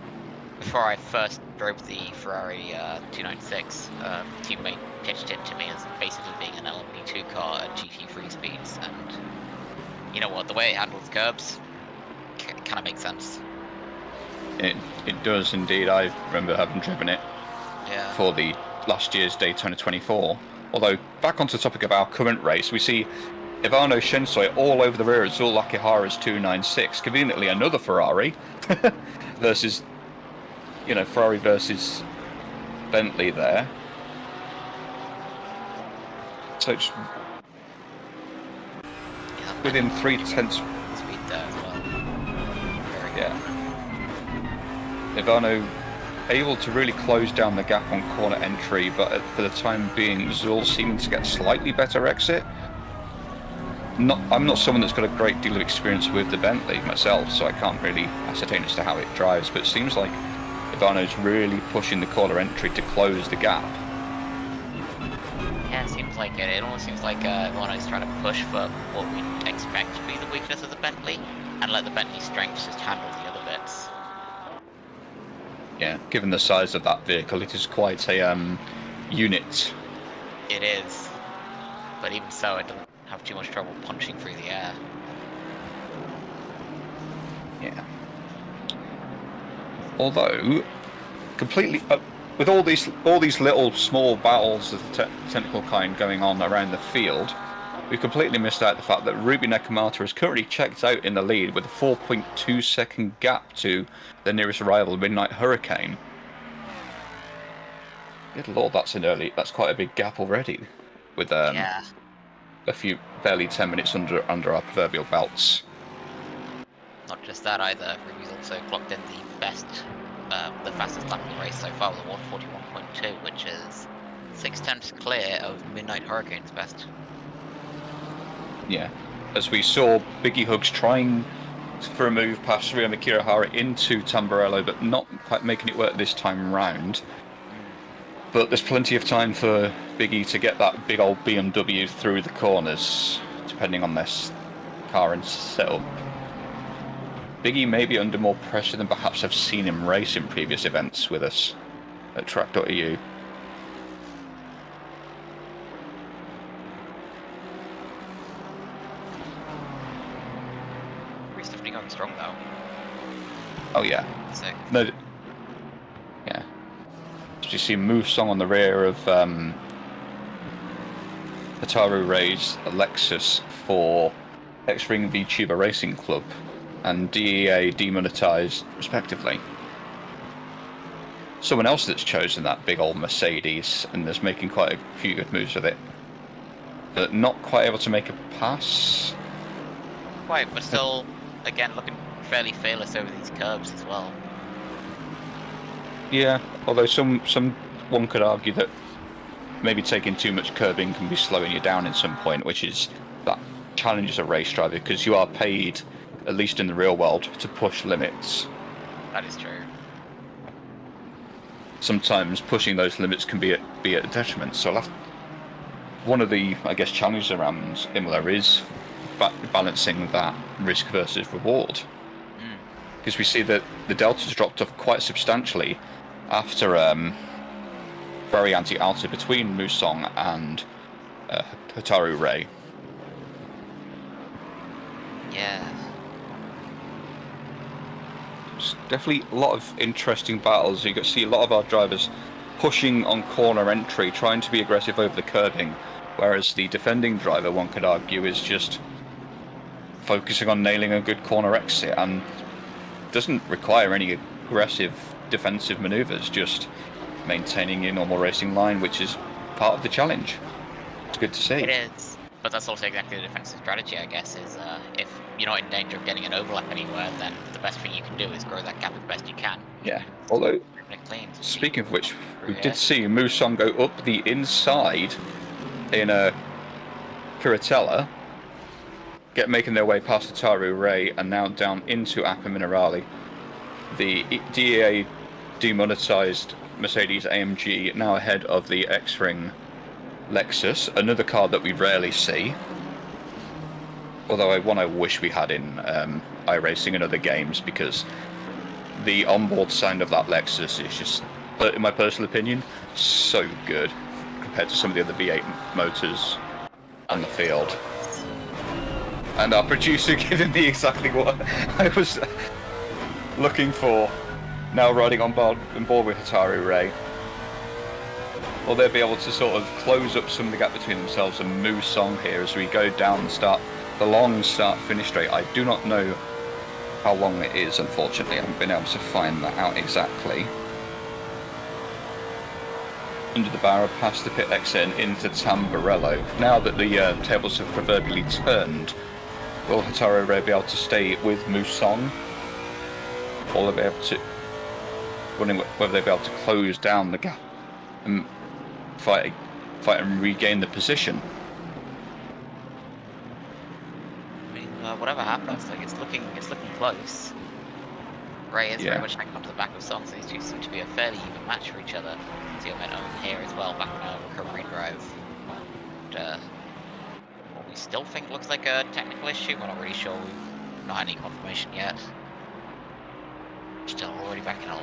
Before I first drove the Ferrari 296, teammate pitched it to me as basically being an LMP2 car at GT3 speeds, and you know what? The way it handles curbs kind of makes sense. It does indeed. I remember having driven it for the last year's Daytona 24. Although, back onto the topic of our current race, we see Ivano Shinsoi all over the rear of Zul Akihara's 296. Conveniently, another Ferrari versus, Ferrari versus Bentley there. So it's within 3/10 speed there as well. Yeah. Ivano able to really close down the gap on corner entry, but for the time being, Zul seeming to get slightly better exit. I'm not someone that's got a great deal of experience with the Bentley myself, so I can't really ascertain as to how it drives, but it seems like Ivano's really pushing the corner entry to close the gap. Yeah, it seems like it. It almost seems like Ivano's trying to push for what we'd expect to be the weakness of the Bentley, and let the Bentley's strengths just handle the other bits. Yeah, given the size of that vehicle, it is quite a unit. It is, but even so, it doesn't have too much trouble punching through the air. Yeah. Although, completely with all these little small battles of the technical kind going on around the field, we completely missed out the fact that Ruby Nekamata is currently checked out in the lead with a 4.2-second gap to the nearest rival, Midnight Hurricane. Good lord, that's quite a big gap already, with a few barely 10 minutes under our proverbial belts. Not just that either. Ruby's also clocked in the fastest lap of the race so far with a 141.2, which is 6/10 clear of Midnight Hurricane's best. Yeah, as we saw Biggie Hugs trying for a move past Ryoma Kirihara into Tamburello, but not quite making it work this time round. But there's plenty of time for Biggie to get that big old BMW through the corners, depending on this car and setup. Biggie may be under more pressure than perhaps I've seen him race in previous events with us at Track.eu. He's definitely going strong though. Oh yeah. Sick. No. Yeah. You see Musong on the rear of Hataru Ray's Lexus for X-Ring VTuber Racing Club and DEA demonetized respectively. Someone else that's chosen that big old Mercedes and is making quite a few good moves with it, but not quite able to make a pass. Quite, but still, again, looking fairly fearless over these curbs as well. Yeah, although one could argue that maybe taking too much curbing can be slowing you down at some point, which is that challenges a race driver because you are paid, at least in the real world, to push limits. That is true. Sometimes pushing those limits can be at a detriment. So one of the, I guess, challenges around Imola is balancing that risk versus reward. Because we see that the delta's dropped off quite substantially after Variante Alta between Musong and Hataru Ray. Yeah. It's definitely a lot of interesting battles. You can see a lot of our drivers pushing on corner entry, trying to be aggressive over the curbing, whereas the defending driver, one could argue, is just focusing on nailing a good corner exit and doesn't require any aggressive defensive maneuvers, just maintaining your normal racing line, which is part of the challenge. It's good to see. It is, but that's also exactly the defensive strategy, I guess, is if you're not in danger of getting an overlap anywhere, then the best thing you can do is grow that gap as best you can. Yeah, although, speaking of which, we did see Musong go up the inside in a Curatella, making their way past Hataru Ray and now down into Appa Minerale. The DEA demonetized Mercedes AMG now ahead of the X-Ring Lexus, another car that we rarely see. Although one I wish we had in iRacing and other games, because the onboard sound of that Lexus is just, in my personal opinion, so good compared to some of the other V8 motors on the field. And our producer giving me exactly what I was looking for. Now riding on board with Hataru Ray. Will they be able to sort of close up some of the gap between themselves and move Song here as we go down the long start-finish straight? I do not know how long it is, unfortunately. I haven't been able to find that out exactly. Under the barrow, past the pit exit and into Tamburello. Now that the tables have proverbially turned, will Hataru Ray be able to stay with Musong? Or will they be able to... wondering whether they'll be able to close down the gap and fight and regain the position. I mean, whatever happens, like it's looking close. Ray is very much hanging onto the back of Song, so these two seem to be a fairly even match for each other. See momentum here as well, back on a recovery drive. And, what we still think looks like a technical issue, we're not really sure. We've not had any confirmation yet. Still already back in 11th.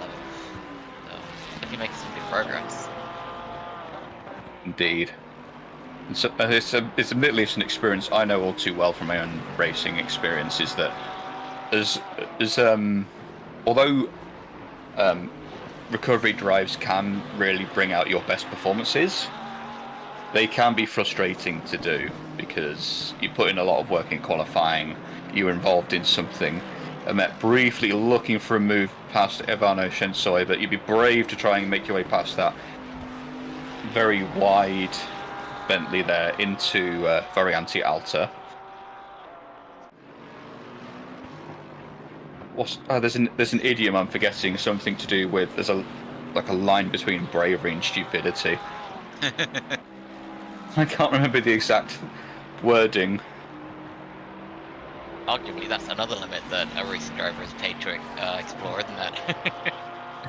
So, definitely making some good progress. Indeed. So, it's admittedly an experience I know all too well from my own racing experiences, that although recovery drives can really bring out your best performances, they can be frustrating to do because you put in a lot of work in qualifying, you're involved in something. I met briefly looking for a move past Ivano Shensoi, but you'd be brave to try and make your way past that very wide Bentley there into Variante Alta. There's an idiom I'm forgetting, something to do with there's a line between bravery and stupidity. I can't remember the exact wording. Arguably, that's another limit that a racing driver is paid to explore, isn't it?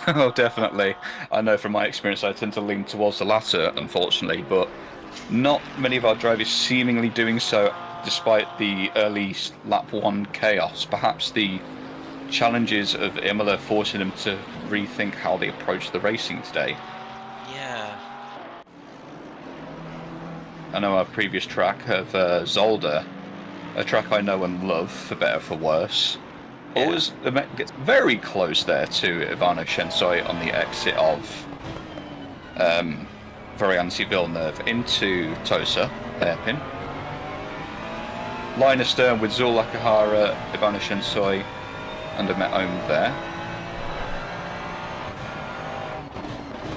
Oh, definitely. I know from my experience I tend to lean towards the latter, unfortunately, but not many of our drivers seemingly doing so despite the early lap 1 chaos. Perhaps the challenges of Emilia forcing them to rethink how they approach the racing today. Yeah. I know our previous track of Zolder, a track I know and love, for better or for worse, always gets very close there to Ivano Shensoi on the exit of Variante Villeneuve into Tosa, hairpin. Line astern with Zul Akahara, Ivano Shensoi, and a Met Ohm there.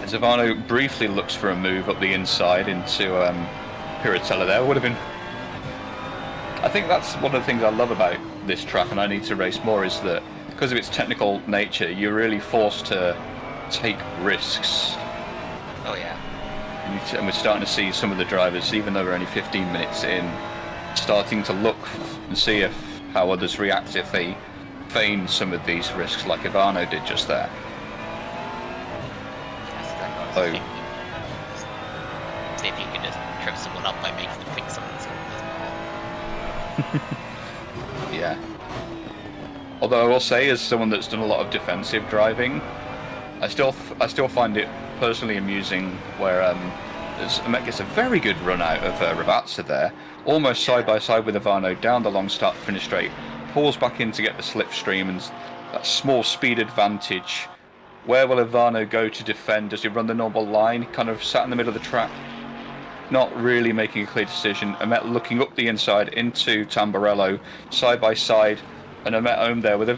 As Ivano briefly looks for a move up the inside into Piratella there, would have been... I think that's one of the things I love about this track, and I need to race more, is that because of its technical nature, you're really forced to take risks. Oh yeah. And we're starting to see some of the drivers, even though we're only 15 minutes in, starting to look and see how others react if they feign some of these risks, like Ivano did just there. So, see if you can just trip someone up by making them think something's going on. Yeah. Although I will say, as someone that's done a lot of defensive driving, I still find it personally amusing where Met gets a very good run out of Ravazza there, almost side by side with Ivano down the long start finish straight, pulls back in to get the slipstream and that small speed advantage. Where will Ivano go to defend? Does he run the normal line? Kind of sat in the middle of the track, not really making a clear decision. Met looking up the inside into Tamburello, side by side, and Met home there with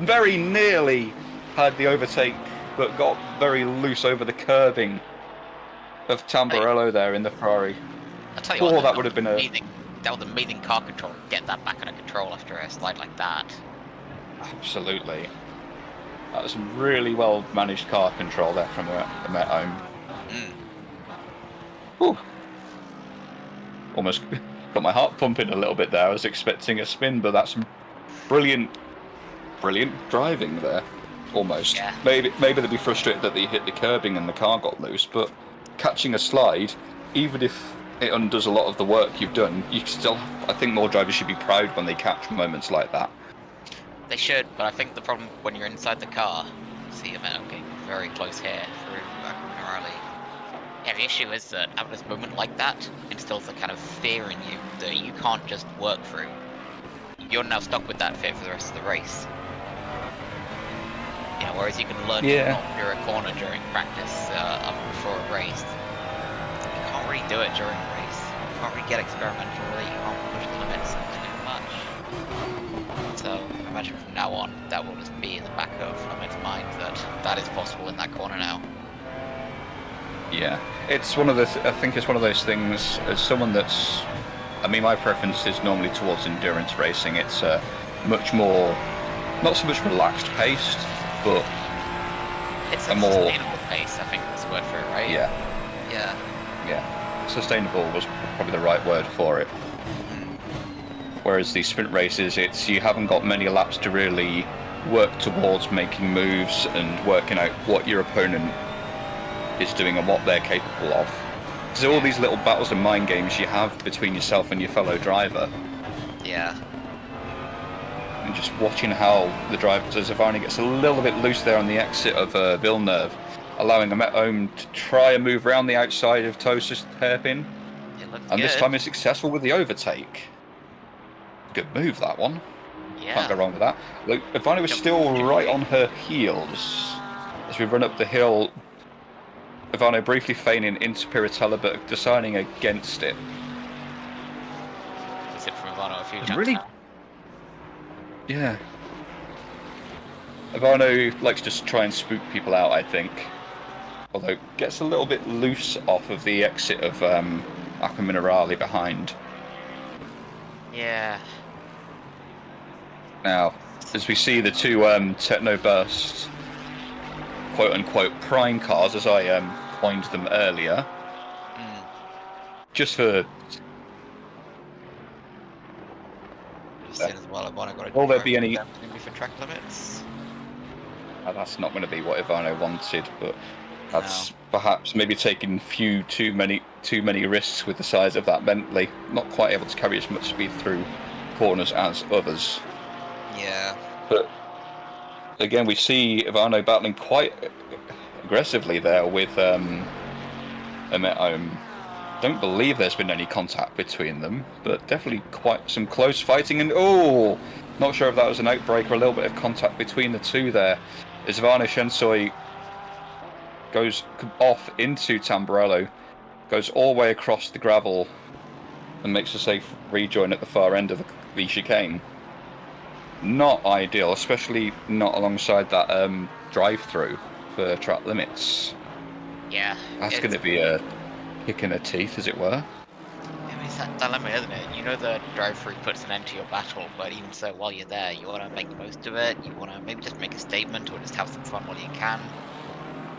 very nearly had the overtake, but got very loose over the curbing of Tamburello there in the Ferrari. I'll tell you what, that would have been that was amazing car control. Get that back under control after a slide like that. Absolutely. That was some really well managed car control there from Met home. Whew. Almost got my heart pumping a little bit there. I was expecting a spin, but that's some brilliant driving there. Almost. Yeah. Maybe they'd be frustrated that they hit the curbing and the car got loose, but catching a slide, even if it undoes a lot of the work you've done. You still, I think more drivers should be proud when they catch moments like that. They should, but I think the problem when you're inside the car, see, I'm getting very close here through Romagna. Yeah, the issue is that having this moment like that instills a kind of fear in you that you can't just work through. You're now stuck with that fear for the rest of the race. You know, whereas you can learn to not clear a corner during practice before a race. You can't really do it during a race. You can't really get experimental with it. You can't push the limits too much. So I imagine from now on, that will just be in the back of Ahmed's mind that that is possible in that corner now. Yeah, it's one of the. I think it's one of those things. As someone that's, I mean, my preference is normally towards endurance racing. It's much more, not so much relaxed paced, but it's a more sustainable pace. I think that's the word for it, right? Yeah. Sustainable was probably the right word for it. Whereas these sprint races, it's you haven't got many laps to really work towards making moves and working out what your opponent is doing and what they're capable of. There's all these little battles and mind games you have between yourself and your fellow driver. Yeah. And just watching how the driver, Zavani gets a little bit loose there on the exit of Villeneuve, allowing Ahmed to try and move around the outside of Tosa's hairpin. And this time he's successful with the overtake. Good move, that one. Yeah. Can't go wrong with that. Look, Ivana was still right on her heels as we run up the hill. Ivano briefly feigning into Piratella, but deciding against it. Is it from Ivano a few jumps really? now? Yeah. Ivano likes to just try and spook people out, I think. Although gets a little bit loose off of the exit of Acqua Minerale behind. Yeah. Now, as we see the two Techno Burst quote-unquote prime cars, as I coined them earlier, just for... As well, will there be any... for track limits? That's not going to be what Ivano wanted, but that's perhaps maybe taking too many risks with the size of that Bentley. Not quite able to carry as much speed through corners as others. Yeah. But again, we see Ivano battling quite aggressively there with Ahmed. Don't believe there's been any contact between them, but definitely quite some close fighting. And not sure if that was an outbreak or a little bit of contact between the two there. As Ivano Shensoy goes off into Tamburello, goes all the way across the gravel, and makes a safe rejoin at the far end of the chicane. Not ideal, especially not alongside that drive-through for track limits. Yeah. That's going to be a kick in the teeth, as it were. I mean, it's that dilemma, isn't it? You know the drive-through puts an end to your battle, but even so, while you're there, you want to make the most of it. You want to maybe just make a statement or just have some fun while you can.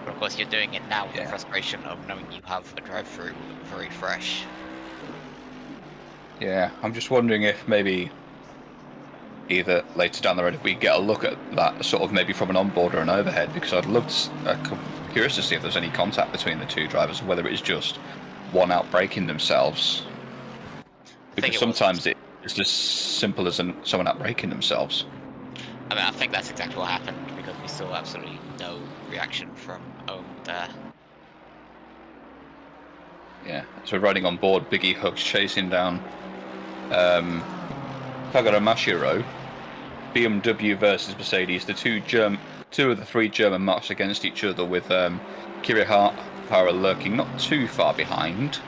But of course, you're doing it now with the frustration of knowing you have a drive-through very fresh. Yeah, I'm just wondering if maybe either later down the road if we get a look at that sort of maybe from an onboard or an overhead, because I'd love to, I'm curious to see if there's any contact between the two drivers, or whether it's just one out breaking themselves. Because sometimes it's as simple as someone out breaking themselves. I mean, I think that's exactly what happened, because we saw absolutely no reaction from Ohm there. Yeah, so we're riding on board, Biggie Hugs chasing down Kagura Mashiro. BMW versus Mercedes, the two of the three German marched against each other, with Kirihara lurking not too far behind.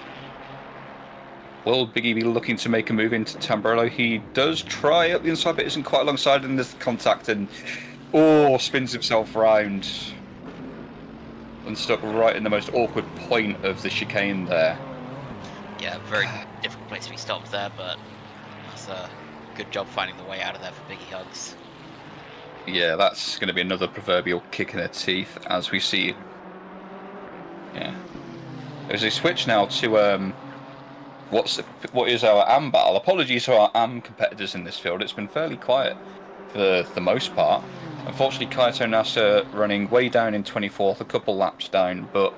Will Biggie be looking to make a move into Tamburello? He does try up the inside, but isn't quite alongside, and there's contact, and spins himself round and stuck right in the most awkward point of the chicane there. Yeah, very difficult place to be stopped there, but that's a good job finding the way out of there for Biggie Hugs. Yeah, that's going to be another proverbial kick in the teeth, as we see. Yeah. There's a switch now to what is our AM battle. Apologies to our AM competitors in this field. It's been fairly quiet for the most part. Unfortunately, Kaito Nasa running way down in 24th, a couple laps down, but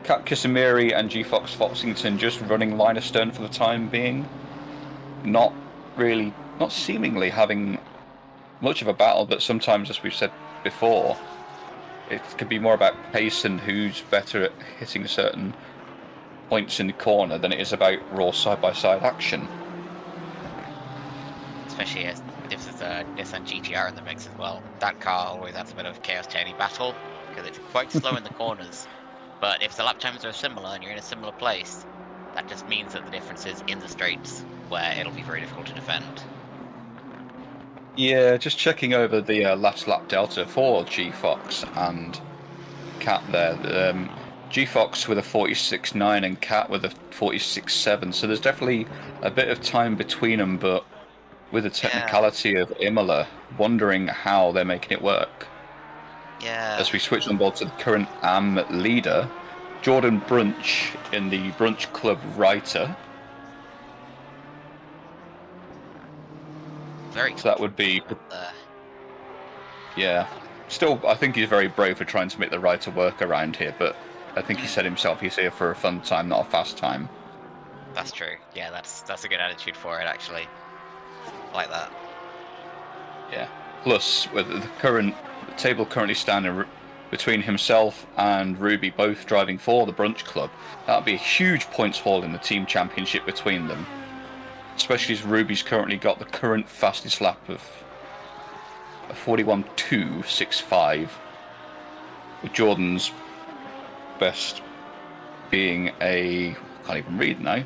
Kat Kisamiri and G Fox Foxington just running line astern for the time being. Not seemingly having much of a battle, but sometimes, as we've said before, it could be more about pace and who's better at hitting certain points in the corner than it is about raw side-by-side action. Especially as this is a Nissan GTR in the mix as well. That car always has a bit of chaos turning battle, because it's quite slow in the corners. But if the lap times are similar and you're in a similar place, that just means that the difference is in the straights, where it'll be very difficult to defend. Yeah, just checking over the last lap delta for G Fox and Cat there. G Fox with a 46.9 and Cat with a 46.7, so there's definitely a bit of time between them, but with the technicality of Emilia, wondering how they're making it work. Yeah. As we switch on board to the current AM leader, Jordan Brunch in the Brunch Club writer. Very So that would be... Yeah. Still, I think he's very brave for trying to make the writer work around here, but I think he said himself he's here for a fun time, not a fast time. That's true. Yeah, that's a good attitude for it, actually. I like that. Yeah. Plus, with the table currently standing between himself and Ruby, both driving for the Brunch Club, that would be a huge points haul in the team championship between them. Especially as Ruby's currently got the current fastest lap of a 41.265, with Jordan's best being a, can't even read now,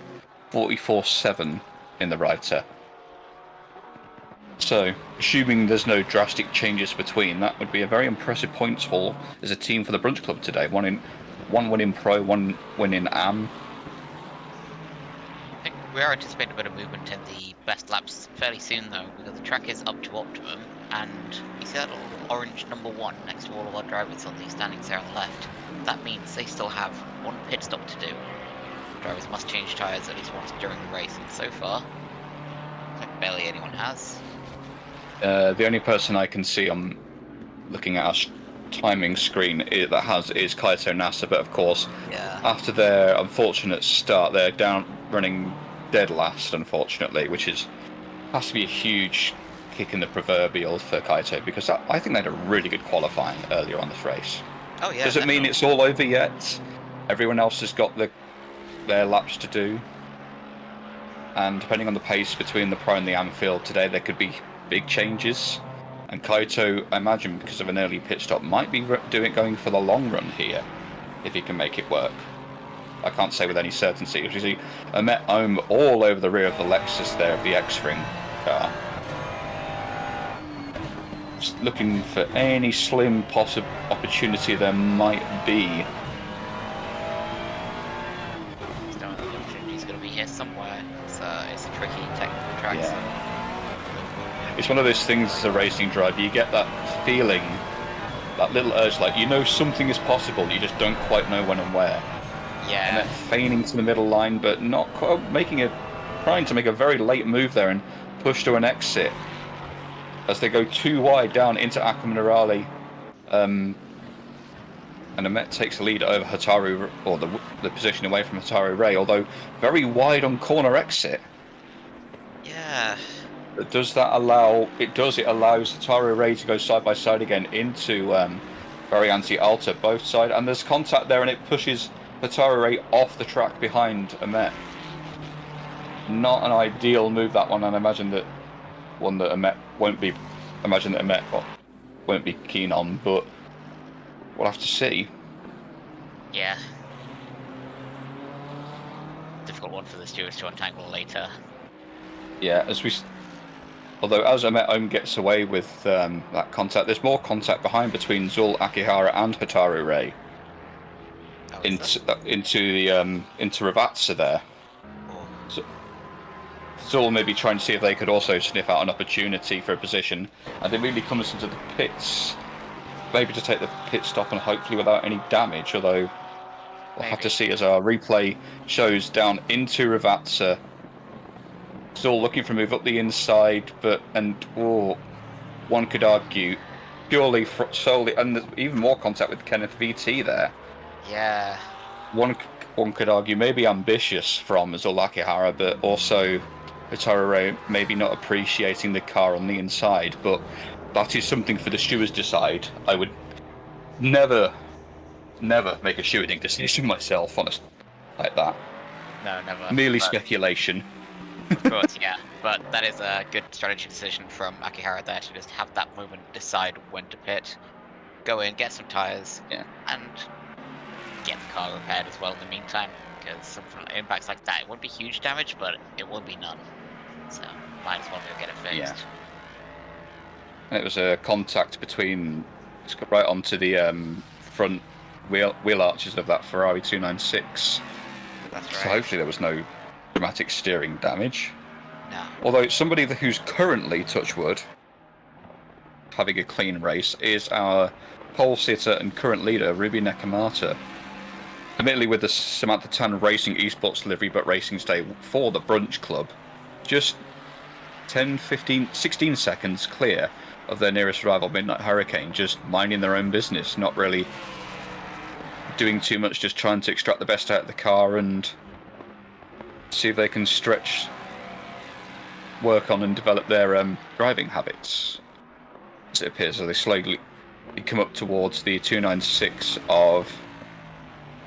44.7 in the writer. So, assuming there's no drastic changes between, that would be a very impressive points haul as a team for the Brunch Club today. One win in Pro, one win in AM. I think we are anticipating a bit of movement in the best laps fairly soon, though, because the track is up to optimum, and you see that little orange number 1 next to all of our drivers on the standings there on the left. That means they still have one pit stop to do. Drivers must change tyres at least once during the race, and so far, like barely anyone has. The only person I can see on looking at our timing screen that has is Kaito Nasa, but of course, after their unfortunate start, they're down running dead last, unfortunately, which has to be a huge kick in the proverbial for Kaito, because I think they had a really good qualifying earlier on this race. Oh yeah. Does it mean it's all over yet? Everyone else has got their laps to do, and depending on the pace between the Pro and the Anfield today, there could be big changes. And Kaito, I imagine, because of an early pit stop, might be going for the long run here, if he can make it work. I can't say with any certainty. You see Ahmet Ohm all over the rear of the Lexus there, of the X-Ring car. Just looking for any slim possible opportunity there might be. The opportunity's going to be here somewhere. It's a tricky technical track. Yeah. It's one of those things as a racing driver, you get that feeling, that little urge, like you know something is possible, you just don't quite know when and where. Yeah. And then feigning to the middle line, but not quite trying to make a very late move there and push to an exit as they go too wide down into Aqua Minerale. And Ahmet takes the lead over Hataru, or the position away from Hataru Ray, although very wide on corner exit. Yeah. But does that allow... It does. It allows Hataru Ray to go side by side again into Varianti Alta, both side. And there's contact there, and it pushes Hataru Ray off the track behind Ahmet. Not an ideal move, that one, and I imagine that one that Ahmet won't be... won't be keen on, but we'll have to see. Yeah. Difficult one for the stewards to untangle later. Yeah, although as Ahmet Ohm gets away with that contact, there's more contact behind between Zul Akihara and Hataru Ray. Into Ravazza there. Oh. So, Zul may be trying to see if they could also sniff out an opportunity for a position, and it really comes into the pits, maybe to take the pit stop and hopefully without any damage, although we'll have to see as our replay shows down into Ravazza. Zul looking for a move up the inside, one could argue purely solely, and there's even more contact with Kenneth VT there. Yeah. one could argue maybe ambitious from Azul Akihara, but also Hotaru maybe not appreciating the car on the inside. But that is something for the stewards to decide. I would never make a stewarding decision myself, honest, like that. No, never. Merely but, speculation. Of course, yeah. But that is a good strategy decision from Akihara there to just have that moment, decide when to pit, go in, get some tires, Yeah. and get the car repaired as well in the meantime. Because some impacts like that, it won't be huge damage, but it will be none. So might as well go get it fixed. Yeah. It was a contact between, it's got right onto the front wheel arches of that Ferrari 296. That's right. So hopefully there was no dramatic steering damage. No. Although somebody who's currently, touch wood, having a clean race is our pole sitter and current leader, Ruby Nakamata. Admittedly with the Samantha Tan Racing Esports livery, but racing today for the Brunch Club. Just 10, 15, 16 seconds clear of their nearest rival, Midnight Hurricane, just minding their own business, not really doing too much, just trying to extract the best out of the car and see if they can work on and develop their driving habits. As it appears, as they slowly come up towards the 296 of,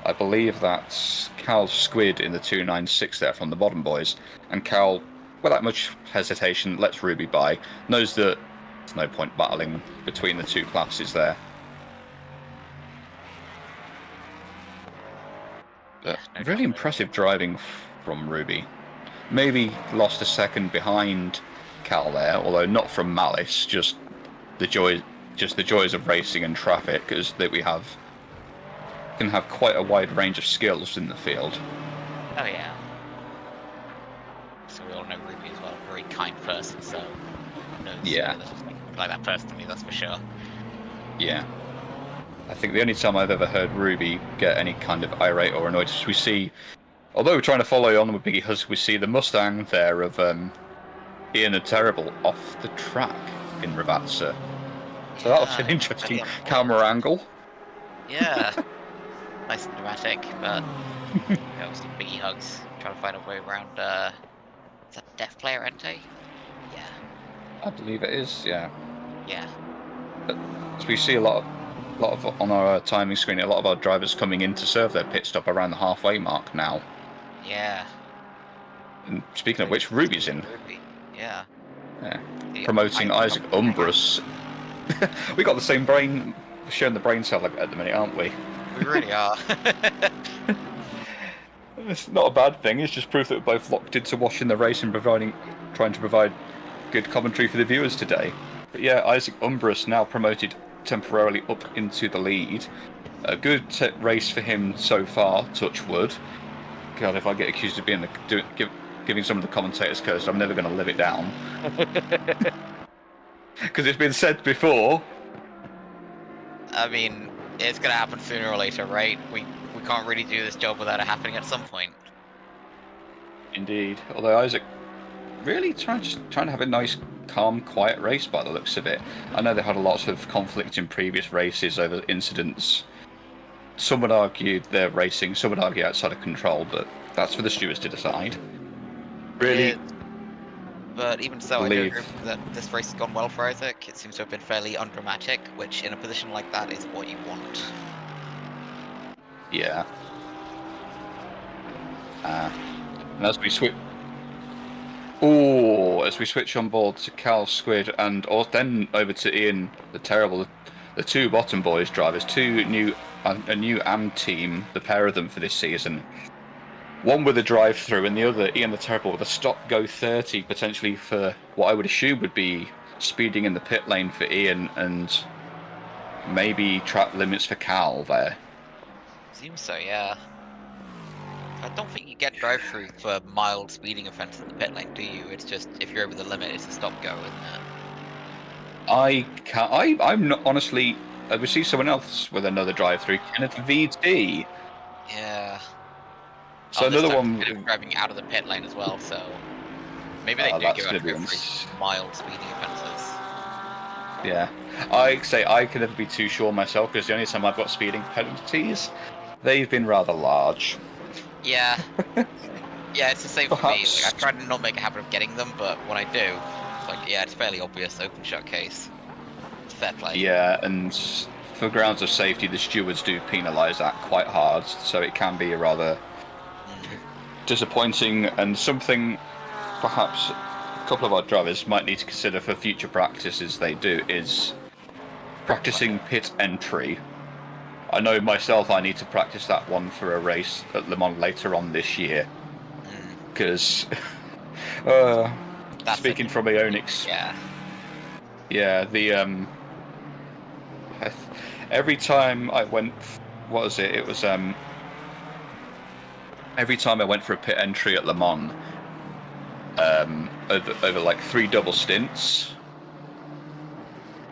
I believe that's Cal Squid in the 296 there from the bottom boys, and Cal, without much hesitation, lets Ruby by, knows that there's no point battling between the two classes there. But really impressive driving from Ruby. Maybe lost a second behind Cal there, although not from malice, just the joys of racing and traffic, as that we can have quite a wide range of skills in the field. Oh yeah. So we all know Ruby as well, a very kind person, so yeah, like that personally, that's for sure. Yeah. I think the only time I've ever heard Ruby get any kind of irate or annoyed is we see, although we're trying to follow on with Biggie Hus, we see the Mustang there of Ian and Terrible off the track in Ravazza. So that was an interesting camera angle. Yeah. Nice and dramatic, but obviously Biggie Hugs trying to find a way around, is that Deaf Player Ente? Yeah. I believe it is, yeah. Yeah. But as we see a lot of on our timing screen, a lot of our drivers coming in to serve their pit stop around the halfway mark now. Yeah. And speaking of which, Ruby's in. Ruby. Yeah. Yeah. Promoting Isaac Umbrus. We got the same brain, sharing the brain cell at the minute, aren't we? We really are. It's not a bad thing, it's just proof that we're both locked into watching the race and trying to provide good commentary for the viewers today. But yeah, Isaac Umbrus now promoted temporarily up into the lead. A good race for him so far, touch wood. God, if I get accused of being giving some of the commentators curse, I'm never going to live it down. Because it's been said before. I mean, it's going to happen sooner or later, right? We can't really do this job without it happening at some point. Indeed. Although Isaac really trying to have a nice, calm, quiet race by the looks of it. I know they had lots of conflict in previous races over incidents. Some would argue they're racing, some would argue outside of control, but that's for the stewards to decide. Really. Yeah, but even so, I do agree that this race has gone well for Isaac. It seems to have been fairly undramatic, which in a position like that is what you want. Yeah. And as we switch on board to Cal Squid and then over to Ian the Terrible, the two bottom boys drivers, a new AM team, the pair of them for this season. One with a drive-through and the other, Ian the Terrible, with a stop-go 30, potentially for what I would assume would be speeding in the pit lane for Ian and maybe track limits for Cal there. Seems so, yeah. I don't think you get drive-through for mild speeding offences in the pit lane, do you? It's just, if you're over the limit, it's a stop-go, isn't it? I'm not, honestly, we see someone else with another drive-through, Kenneth VT. Yeah. So another one driving out of the pit lane as well, so maybe they do go for mild speeding offences. Yeah, I say I can never be too sure myself because the only time I've got speeding penalties they've been rather large. Yeah. Yeah, it's the same for me. Perhaps. Like, I try to not make a habit of getting them, but when I do, it's like, yeah, it's fairly obvious open shut case. Fair play. Yeah, and for grounds of safety, the stewards do penalise that quite hard, so it can be a rather disappointing, and something perhaps a couple of our drivers might need to consider for future practices they do is practicing pit entry. I know myself I need to practice that one for a race at Le Mans later on this year, because speaking from my own yeah, the every time I went, what was it? It was every time I went for a pit entry at Le Mans, over like 3 double stints.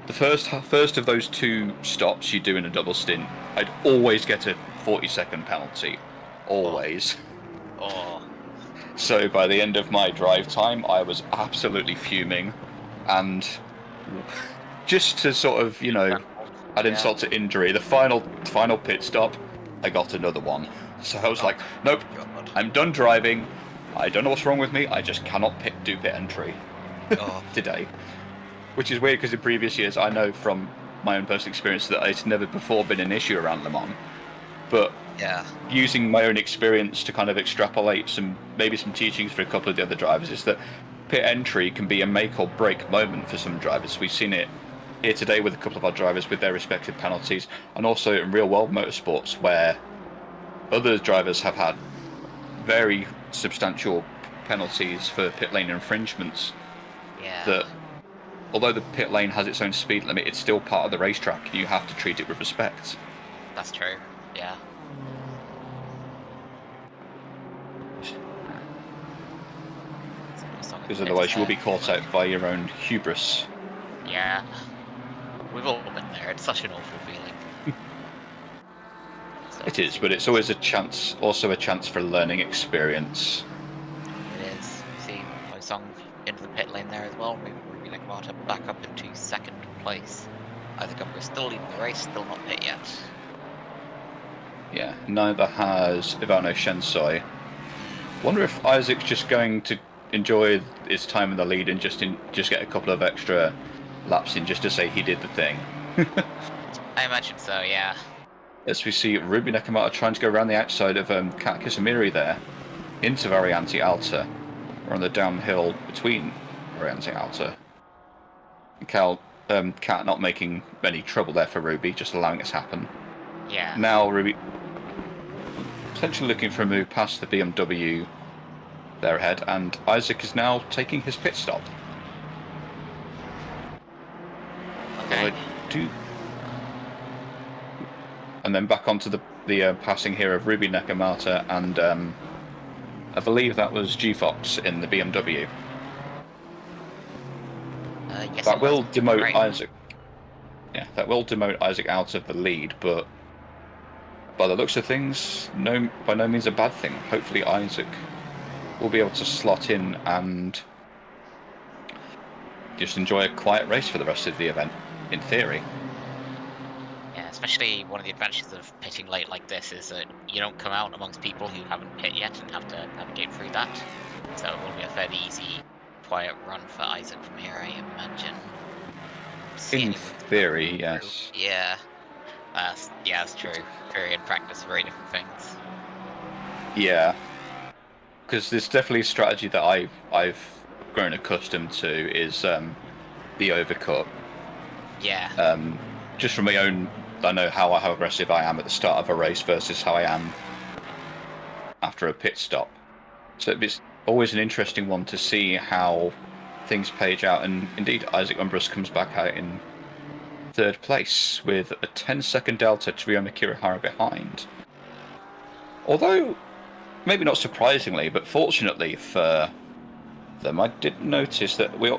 The first of those 2 stops you do in a double stint, I'd always get a 40-second penalty, always. Oh. So by the end of my drive time, I was absolutely fuming, and just to sort of, you know, add insult to injury, the final pit stop, I got another one. So I was like, nope, I'm done driving. I don't know what's wrong with me. I just cannot do pit entry today. Which is weird because in previous years, I know from my own personal experience that it's never before been an issue around Le Mans. But using my own experience to kind of extrapolate maybe some teachings for a couple of the other drivers is that pit entry can be a make or break moment for some drivers. We've seen it here today with a couple of our drivers with their respective penalties, and also in real world motorsports where other drivers have had very substantial penalties for pit lane infringements. That although the pit lane has its own speed limit, it's still part of the racetrack, and you have to treat it with respect. That's true, yeah. Because otherwise you will be caught out by your own hubris. Yeah. We've all been there, it's such an awful feeling. It is, but it's always also a chance for learning experience. It is. See, my song into the pit lane there as well. We're like about to back up into 2nd place. I think we're still leading the race, still not pit yet. Yeah, neither has Ivano Shensoi. Wonder if Isaac's just going to enjoy his time in the lead and just get a couple of extra laps in just to say he did the thing. I imagine so, yeah. As we see Ruby Nakamata trying to go around the outside of Kat Kisamiri there, into Variante Alta. We're on the downhill between Variante Alta. Kat not making any trouble there for Ruby, just allowing it to happen. Yeah. Now Ruby potentially looking for a move past the BMW there ahead, and Isaac is now taking his pit stop. Okay. And then back onto the passing here of Ruby Nakamata and I believe that was G-Fox in the BMW. Yes, that will demote Isaac. Yeah, that will demote Isaac out of the lead, but by the looks of things, by no means a bad thing. Hopefully Isaac will be able to slot in and just enjoy a quiet race for the rest of the event, in theory. Yeah, especially one of the advantages of pitting late like this is that you don't come out amongst people who haven't pit yet and have to navigate through that. So it will be a fairly easy, quiet run for Isaac from here, I imagine. In theory, yes. Yeah. Yeah, that's true. Theory and practice are very different things. Yeah. Because there's definitely a strategy that I've grown accustomed to is the overcut. Yeah. Just from my own, I know how aggressive I am at the start of a race versus how I am after a pit stop. So it's always an interesting one to see how things page out, and indeed Isaac Umbrus comes back out in 3rd place with a 10-second delta to Ryoma Kirihara behind. Although, maybe not surprisingly, but fortunately for them, I did notice that we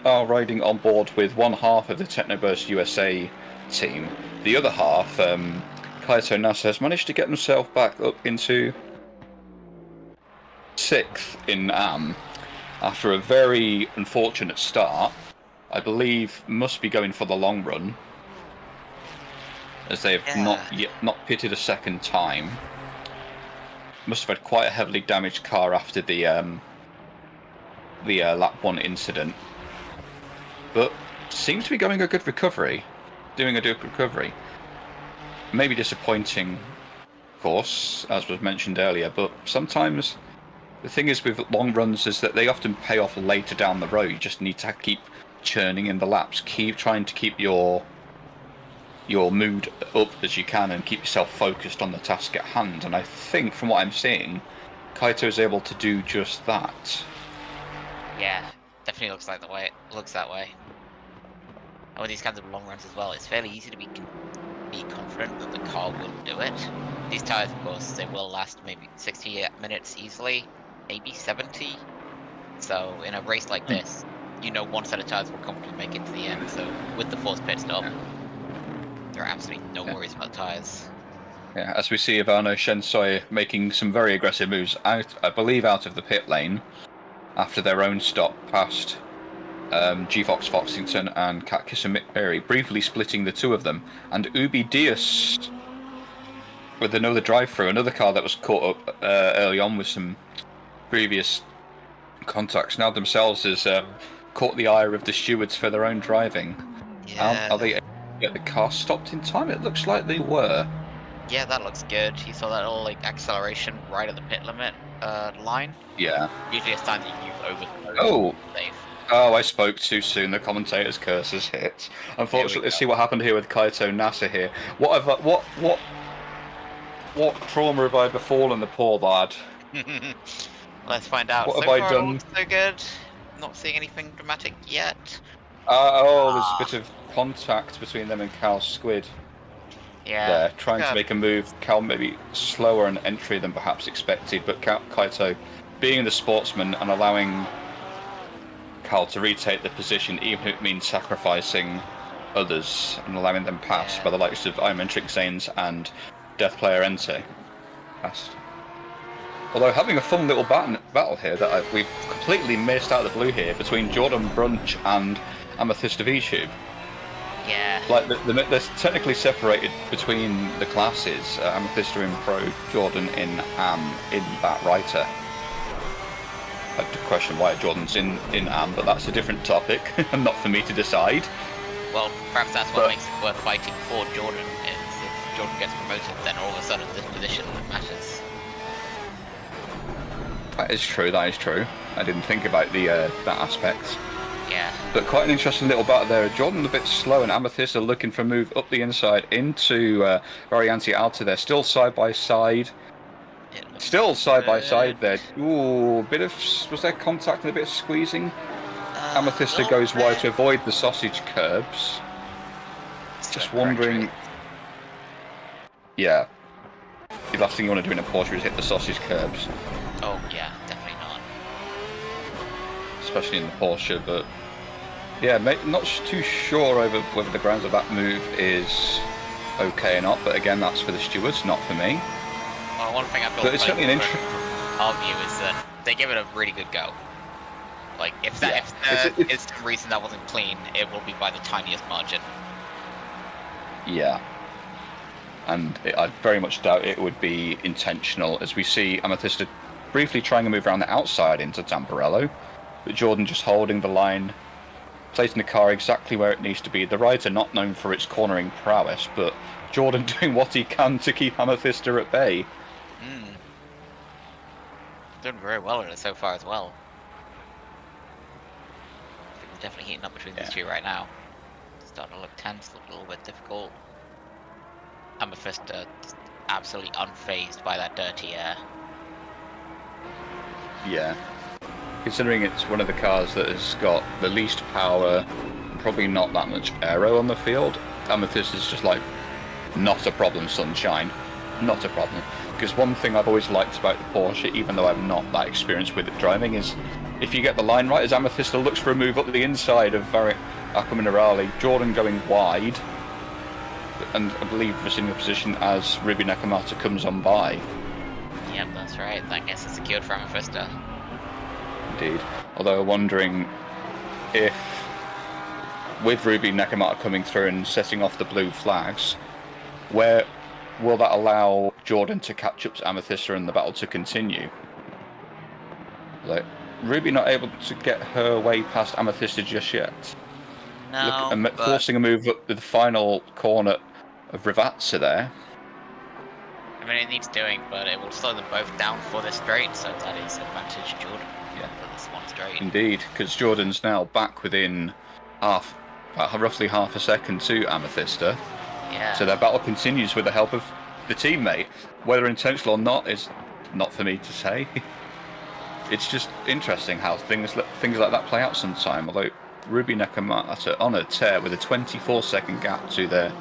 are riding on board with one half of the Technoburst USA team. The other half, Kaito Nasa, has managed to get himself back up into 6th in AM after a very unfortunate start. I believe must be going for the long run. as they've not pitted a second time. Must have had quite a heavily damaged car after the lap 1 incident, but seems to be doing a good recovery. Maybe disappointing, of course, as was mentioned earlier, but sometimes the thing is with long runs is that they often pay off later down the road. You just need to keep churning in the laps, keep trying to keep your mood up as you can and keep yourself focused on the task at hand. And I think from what I'm seeing, Kaito is able to do just that. Yeah, definitely looks like the way. Looks that way. And with these kinds of long runs as well, it's fairly easy to be confident that the car will do it. These tires, of course, they will last maybe 60 minutes easily, maybe 70. So in a race like this, you know one set of tires will comfortably make it to the end. So with the forced pit stop, there are absolutely no worries about tires. Yeah, as we see Ivano Shensoi making some very aggressive moves out, I believe, out of the pit lane after their own stop past G-Fox Foxington and Cat Kissamiri, briefly splitting the two of them. And Ubi Diaz with another drive-through, another car that was caught up early on with some previous contacts, now themselves has caught the ire of the stewards for their own driving. Yeah. Are they able to get the car stopped in time? It looks like they were. Yeah, that looks good. You saw that little acceleration right at the pit limit line. Yeah. Usually a sign that you've overclosed. Oh. Safe. Oh, I spoke too soon. The commentator's curse has hit. Unfortunately, let's see what happened here with Kaito Nasa here. What trauma have I befallen the poor lad? Let's find out. What so have I far, done? It looks so good. Not seeing anything dramatic yet. There's a bit of contact between them and Cal Squid. Yeah. There, trying to make a move. Cal maybe slower an entry than perhaps expected, but Kaito, being the sportsman and allowing Cal to retake the position, even if it means sacrificing others and allowing them pass by the likes of Imentric Zanes and Death Player Ente. Passed. Although having a fun little battle here that we've completely missed out of the blue here between Jordan Brunch and Amethyst of VTube. Yeah. Like they're technically separated between the classes. Amethyst are in Pro, Jordan in Bat Writer. I have to question why Jordan's in AM, but that's a different topic, and not for me to decide. Well, perhaps that's what makes it worth fighting for Jordan, is if Jordan gets promoted, then all of a sudden this position matters. That is true, I didn't think about that aspect. Yeah. But quite an interesting little battle there. Jordan a bit slow, and Amethyst are looking for a move up the inside into Variante Alta there, still side by side. Still side by side there. Ooh, was there contact and a bit of squeezing? Amethyst goes wide to avoid the sausage curbs. Just wondering. Yeah. The last thing you want to do in a Porsche is hit the sausage curbs. Oh yeah, definitely not. Especially in the Porsche, but yeah, not too sure over whether the grounds of that move is okay or not. But again, that's for the stewards, not for me. Well, one thing I feel it's certainly an interesting argue is that they give it a really good go. Like, if there is some reason that wasn't clean, it will be by the tiniest margin. Yeah. And I very much doubt it would be intentional, as we see Amethyst briefly trying to move around the outside into Tamburello, but Jordan just holding the line, placing the car exactly where it needs to be. The rider not known for its cornering prowess, but Jordan doing what he can to keep Amethyst at bay. Doing very well in it so far as well. Things are definitely heating up between these two right now. Starting to look tense, look a little bit difficult. Amethyst absolutely unfazed by that dirty air. Yeah. Considering it's one of the cars that has got the least power, probably not that much aero on the field, Amethyst is just like, not a problem, sunshine. Not a problem. Because one thing I've always liked about the Porsche, even though I'm not that experienced with it driving, is if you get the line right, as Amethyst looks for a move up the inside of Aqua Minerale, Jordan going wide, and I believe a similar position as Ruby Nakamata comes on by. Yep, that's right. That gets it secured for Amethyst. Indeed. Although I'm wondering if, with Ruby Nakamata coming through and setting off the blue flags, where will that allow Jordan to catch up to Amethysta and the battle to continue? Like, Ruby not able to get her way past Amethysta just yet. No, Look, but forcing a move up the final corner of Vtracc there. I mean, it needs doing, but it will slow them both down for this straight, so that is advantage Jordan for this one straight. Indeed, because Jordan's now back within roughly half a second to Amethysta. Yeah. So their battle continues with the help of the teammate. Whether intentional or not is not for me to say. It's just interesting how things like that play out sometime. Although Ruby Nakamata on a tear with a 24-second gap to their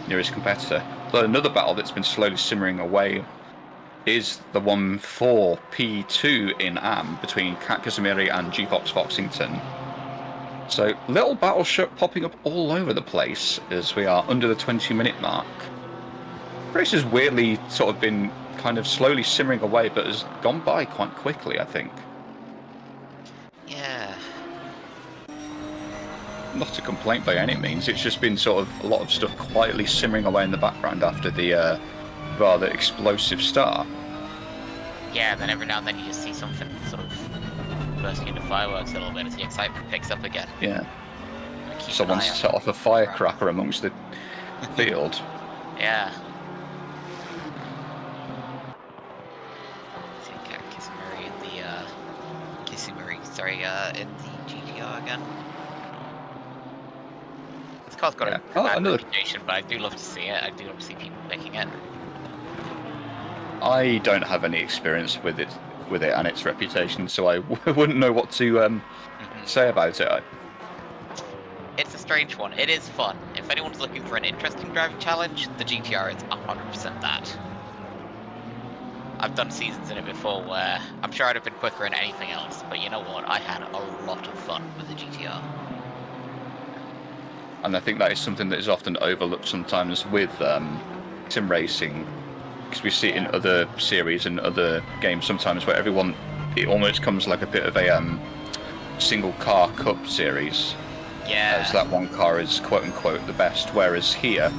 nearest competitor. But another battle that's been slowly simmering away is the one for P2 in AM between Cat Casimiri and G-Fox Foxington. So little battle popping up all over the place as we are under the 20-minute mark. Race has weirdly sort of been kind of slowly simmering away, but has gone by quite quickly, I think. Yeah. Not a complaint by any means, it's just been sort of a lot of stuff quietly simmering away in the background after the rather explosive start. Yeah, then every now and then you just see something sort of bursting into fireworks a little bit as the excitement picks up again. Yeah. Someone's set off a firecracker amongst the field. Yeah. In the GTR again. This car's got a bad reputation, but I do love to see it. I do love to see people picking it. I don't have any experience with it and its reputation, so I wouldn't know what to say about it. It's a strange one. It is fun. If anyone's looking for an interesting driving challenge, the GTR is 100% that. I've done seasons in it before where I'm sure I'd have been quicker in anything else, but you know what? I had a lot of fun with the GTR. And I think that is something that is often overlooked sometimes with sim racing, because we see it in other series and other games sometimes where it almost comes like a bit of a single car cup series. Yeah. As that one car is quote unquote the best, whereas here,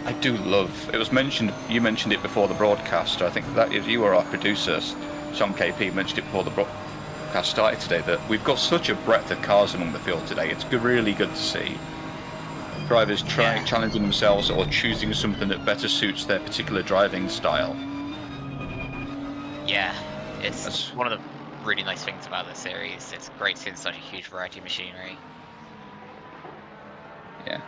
I do love. It was mentioned. You mentioned it before the broadcast. I think that is you or our producer, Sean KP, mentioned it before the broadcast started today. That we've got such a breadth of cars among the field today. It's really good to see drivers challenging themselves or choosing something that better suits their particular driving style. Yeah, it's one of the really nice things about this series. It's great seeing such a huge variety of machinery. Yeah.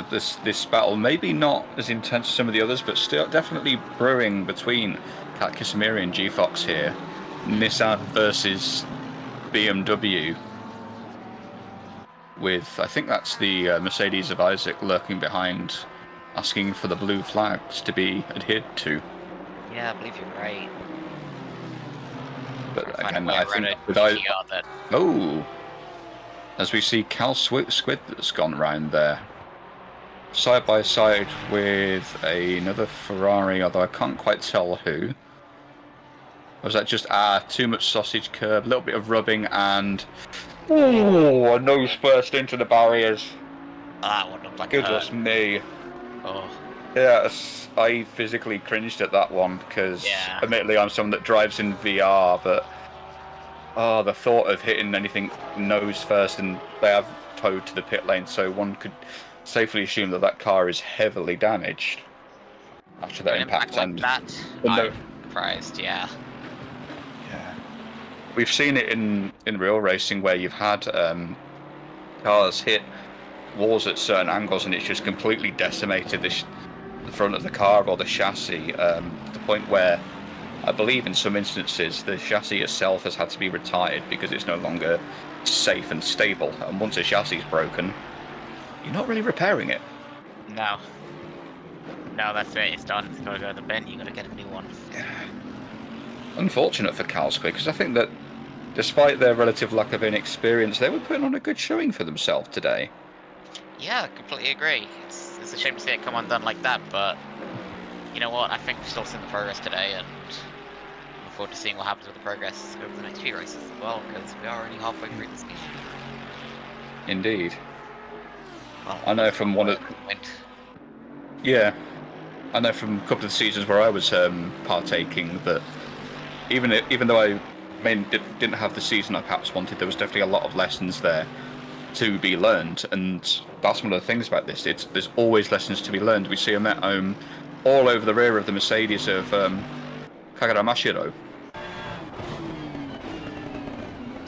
This battle, maybe not as intense as some of the others, but still definitely brewing between Cat Casimiri and G-Fox here. Nissan versus BMW. With, I think that's the Mercedes of Isaac lurking behind, asking for the blue flags to be adhered to. Yeah, I believe you're right. But again, I think with as we see Cal Squid that's gone round there. Side by side with another Ferrari, although I can't quite tell who. Or was that just too much sausage curb, a little bit of rubbing, and a nose burst into the barriers. That one looked like goodness me. Oh. Yes, I physically cringed at that one because, admittedly, I'm someone that drives in VR, but the thought of hitting anything nose first, and they have towed to the pit lane, so one could safely assume that car is heavily damaged after that impact. Like that, I'm surprised, yeah. We've seen it in real racing where you've had cars hit walls at certain angles and it's just completely decimated the front of the car or the chassis, to the point where I believe in some instances the chassis itself has had to be retired because it's no longer safe and stable, and once a chassis is broken, you're not really repairing it. No, that's it. It's done. It's got to go to the bin. You got to get a new one. Yeah. Unfortunate for Calsquid, because I think that despite their relative lack of inexperience, they were putting on a good showing for themselves today. Yeah, I completely agree. It's a shame to see it come undone like that, but you know what? I think we've still seen the progress today, and look forward to seeing what happens with the progress over the next few races as well, because we are already halfway through this game. Indeed. Well, I know from one of... Yeah. I know from a couple of seasons where I was partaking that even though I didn't have the season I perhaps wanted, there was definitely a lot of lessons there to be learned, and that's one of the things about this. There's always lessons to be learned. We see a Met all over the rear of the Mercedes of Kagura Mashiro.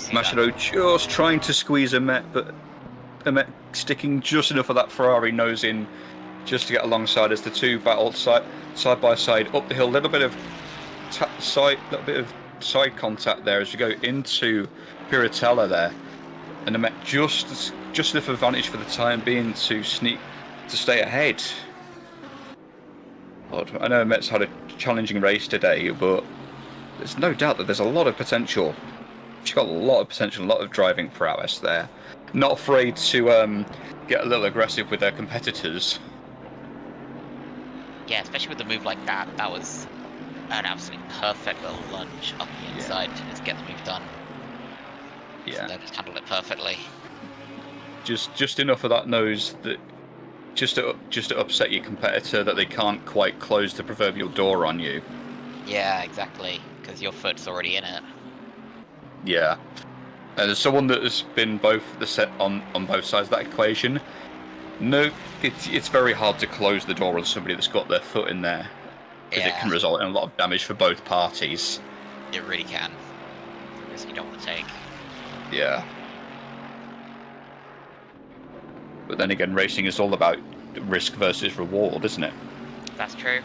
Mashiro just trying to squeeze a Met, but a Met sticking just enough of that Ferrari nose in just to get alongside as the two battle side by side up the hill. Little bit of side contact there as we go into Piratella there, and the Met just enough advantage for the time being to stay ahead. I know Met's had a challenging race today, but there's no doubt that there's a lot of potential. She's got a lot of potential, a lot of driving prowess there. Not afraid to get a little aggressive with their competitors. Yeah, especially with a move like that. That was an absolutely perfect little lunge up the inside to just get the move done. Yeah. So they just handled it perfectly. Just enough of that nose that just to upset your competitor that they can't quite close the proverbial door on you. Yeah, exactly, because your foot's already in it. Yeah. And as someone that has been both the set on both sides of that equation, no, it's very hard to close the door on somebody that's got their foot in there, because it can result in a lot of damage for both parties. It really can. It's a risk you don't want to take. Yeah. But then again, racing is all about risk versus reward, isn't it? That's true.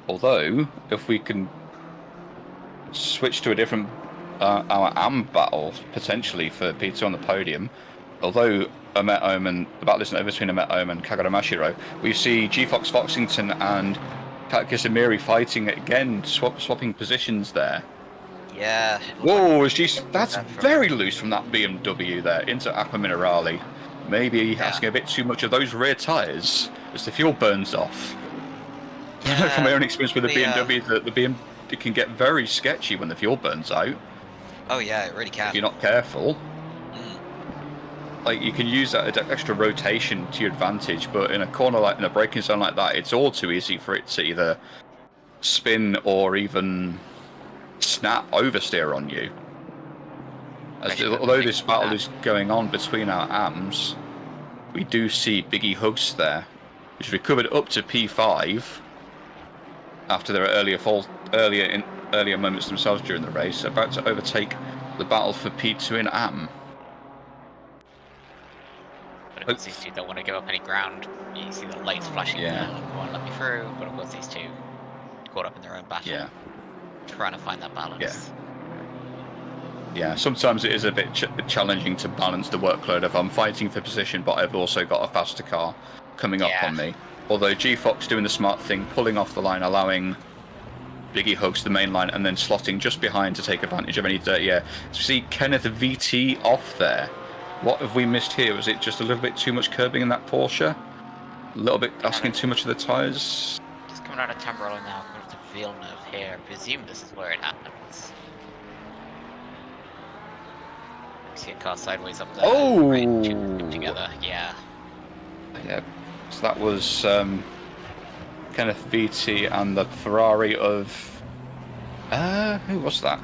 Although, if we can switch to a different our AM battle potentially for P2 on the podium, although the battle isn't over between Amet and Kagura Mashiro, we see G-Fox Foxington and Katkis Amiri fighting again, swapping positions there. Yeah. Whoa, that's very loose from that BMW there into Aqua Minerale. Maybe asking a bit too much of those rear tyres as the fuel burns off. I know from my own experience with the BMW that the BMW can get very sketchy when the fuel burns out. Oh yeah, it really can. If you're not careful. Like, you can use that extra rotation to your advantage, but in a braking zone like that, it's all too easy for it to either spin or snap oversteer on you. Although this battle is going on between our AMs, we do see Biggie Hugs there, which recovered up to P5 after their earlier moments themselves during the race, about to overtake the battle for P2 in AM. But of course these two don't want to give up any ground. You see the lights flashing there, like, come on, let me through. But of course these two caught up in their own battle, trying to find that balance. Yeah, sometimes it is a bit challenging to balance the workload if I'm fighting for position, but I've also got a faster car coming up on me. Although G-Fox doing the smart thing, pulling off the line, allowing Biggie Hugs the main line, and then slotting just behind to take advantage of any dirty air. So we see Kenneth VT off there. What have we missed here? Was it just a little bit too much curbing in that Porsche? A little bit asking too much of the tyres? Just coming out of Tamburello now, going to Villeneuve here. I presume this is where it happens. See a car sideways up there. Oh! Right, two together, yeah. Yeah, so that was Kenneth VT and the Ferrari of... who was that?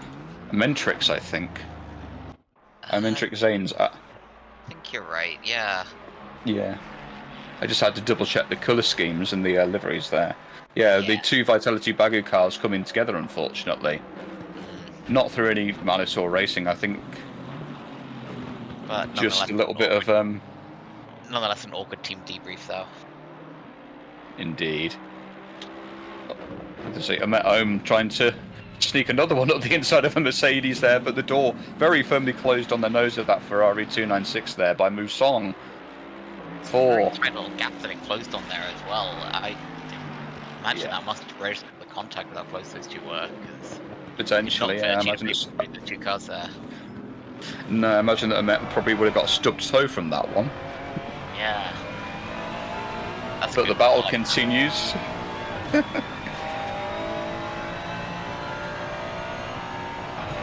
Mentrix, I think. Mentrix Zanes. I think you're right, yeah. Yeah. I just had to double check the colour schemes and the liveries there. Yeah, the two Vitality Bagu cars coming together, unfortunately. Not through any Minotaur racing, I think. But just a little bit of... Nonetheless, an awkward team debrief, though. Indeed. I'm at home trying to sneak another one up the inside of a Mercedes there, but the door very firmly closed on the nose of that Ferrari 296 there by Musong. Very tight little gap that it closed on there as well. I imagine that must have registered the contact with how close those two were. Cause potentially, yeah. I imagine the two cars there. No, I imagine that Amet probably would have got a stubbed toe from that one. Yeah. But the battle continues.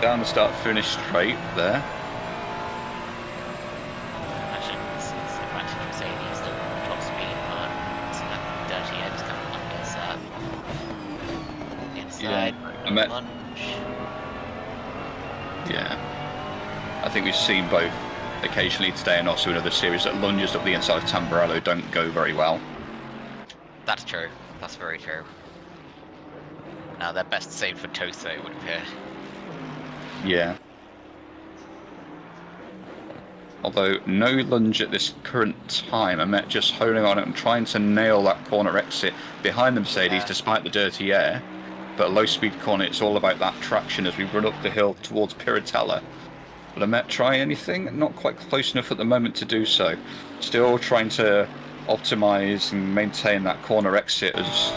Down the start finish straight there. Actually, this is advantage inside. Yeah. Lunge. Yeah. I think we've seen both occasionally today and also in other series that lunges up the inside of Tamburello don't go very well. That's true. That's very true. Now they're best saved for Tosa, it would appear. Yeah. Although no lunge at this current time, Amet just holding on it and trying to nail that corner exit behind the Mercedes despite the dirty air. But a low-speed corner, it's all about that traction as we run up the hill towards Piratella. Will Amet try anything? Not quite close enough at the moment to do so. Still trying to optimise and maintain that corner exit as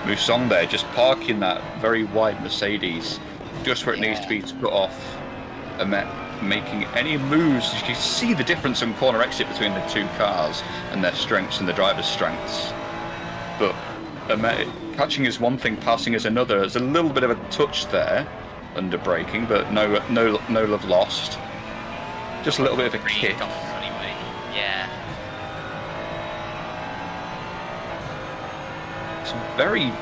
Musong there, just parking that very wide Mercedes just where it needs to be to cut off Amet making any moves. You can see the difference in corner exit between the two cars and their strengths and the driver's strengths. But Amet catching is one thing, passing is another. There's a little bit of a touch there under braking, but no love lost. Just a little bit of a kick. Anyway. Yeah. Some very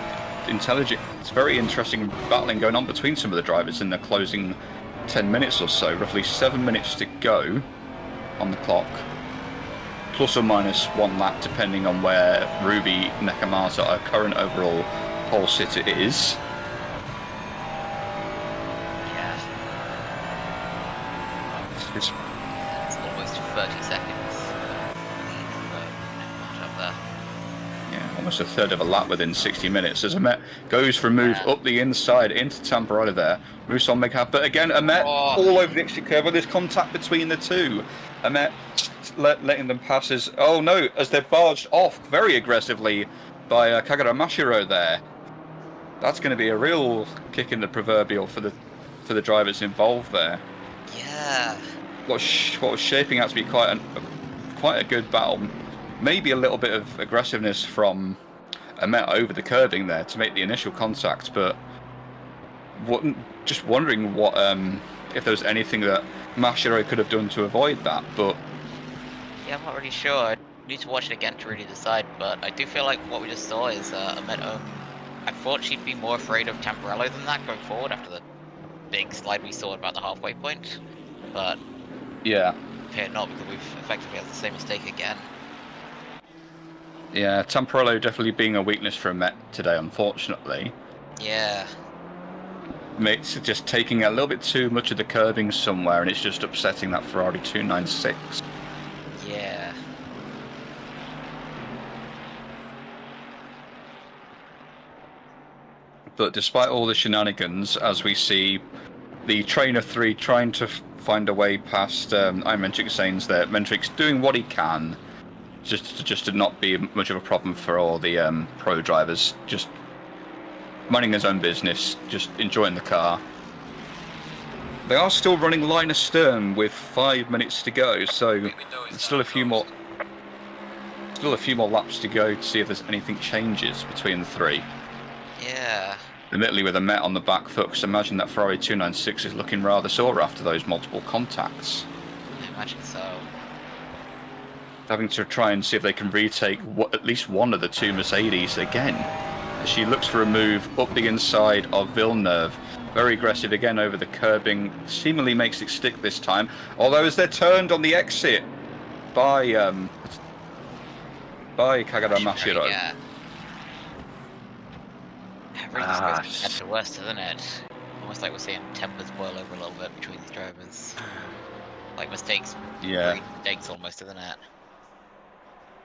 intelligent, it's very interesting battling going on between some of the drivers in the closing 10 minutes or so. Roughly 7 minutes to go on the clock. Plus or minus 1 lap depending on where Ruby Nakamata, our current overall pole sitter, is. Yeah. It's almost 30 seconds. Up there. Yeah, almost a third of a lap within 60 minutes as Amet goes for a move up the inside into Tamburello there. Musong make up, but again Amet all over the exit curve with this contact between the two. Amet letting them pass as, oh no, as they're barged off very aggressively by Kagura Mashiro there. That's going to be a real kick in the proverbial for the drivers involved there. Yeah. What was shaping out to be quite a good battle. Maybe a little bit of aggressiveness from Amet over the curving there to make the initial contact, but just wondering what if there was anything that Mashiro could have done to avoid that. But yeah, I'm not really sure. I need to watch it again to really decide, but I do feel like what we just saw is Amet. I thought she'd be more afraid of Tamburello than that going forward after the big slide we saw about the halfway point, but yeah, appear not, because we've effectively had the same mistake again. Yeah, Tamburello definitely being a weakness for Amet today, unfortunately. Yeah. It's just taking a little bit too much of the curving somewhere, and it's just upsetting that Ferrari 296. Yeah. But despite all the shenanigans, as we see the trainer 3 trying to find a way past Mentrix Sainz there, Mentrix doing what he can just to not be much of a problem for all the pro drivers, just minding his own business, just enjoying the car. They are still running line astern with 5 minutes to go, so still a few more laps to go to see if there's anything changes between the three. Yeah. Admittedly, with Amet on the back foot, because imagine that Ferrari 296 is looking rather sore after those multiple contacts. I imagine so. Having to try and see if they can retake at least one of the two Mercedes again. As she looks for a move up the inside of Villeneuve. Very aggressive again over the curbing. Seemingly makes it stick this time. Although as they're turned on the exit by Kagura Mashiro. Yeah. It really just goes from bad to worse, doesn't it? Almost like we're seeing tempers boil over a little bit between these drivers. Like mistakes. Yeah. Mistakes almost, isn't it?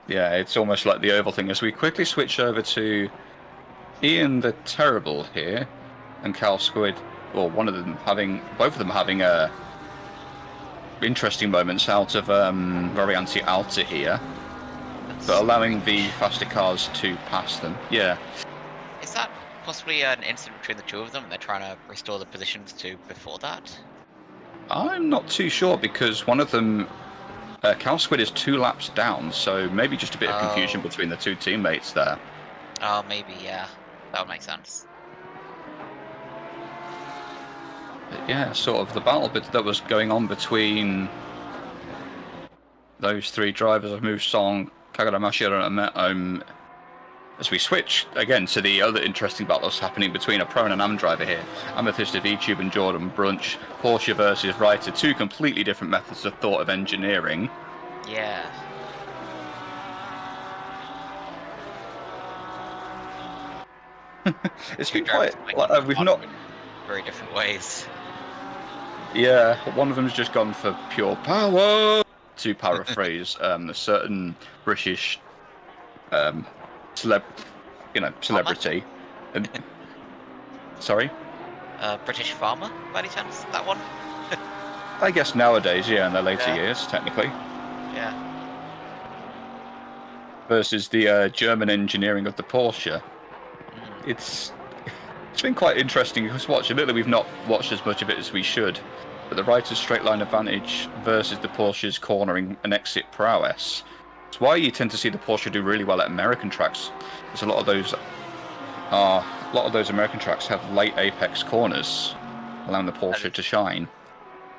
Yeah, it's almost like the oval thing. As we quickly switch over to Ian the Terrible here and Cal Squid, or both of them having interesting moments out of Variante Alta here, but allowing the faster cars to pass them. Yeah. Is that possibly an incident between the two of them? They're trying to restore the positions to before that? I'm not too sure, because one of them, Cal Squid, is 2 laps down, so maybe just a bit of confusion between the two teammates there. Oh, maybe, yeah. That would make sense. But yeah, sort of the battle that was going on between those three drivers of Musong, Kagura Mashiro and Amet, As we switch again to the other interesting battles happening between a pro and an am driver here. Amethyst of VTube and Jordan Brunch. Porsche versus Ryder, two completely different methods of thought of engineering. Yeah. It's been quite... we've not... very different ways. Yeah, one of them's just gone for pure power, to paraphrase a certain British celebrity. And, sorry? British farmer, by any chance? That one? I guess nowadays, yeah, in their later years, technically. Yeah. Versus the German engineering of the Porsche. It's been quite interesting to watch. Admittedly, we've not watched as much of it as we should. But the Ryder's straight line advantage versus the Porsche's cornering and exit prowess. It's why you tend to see the Porsche do really well at American tracks. Because a lot of those American tracks have late apex corners, allowing the Porsche to shine.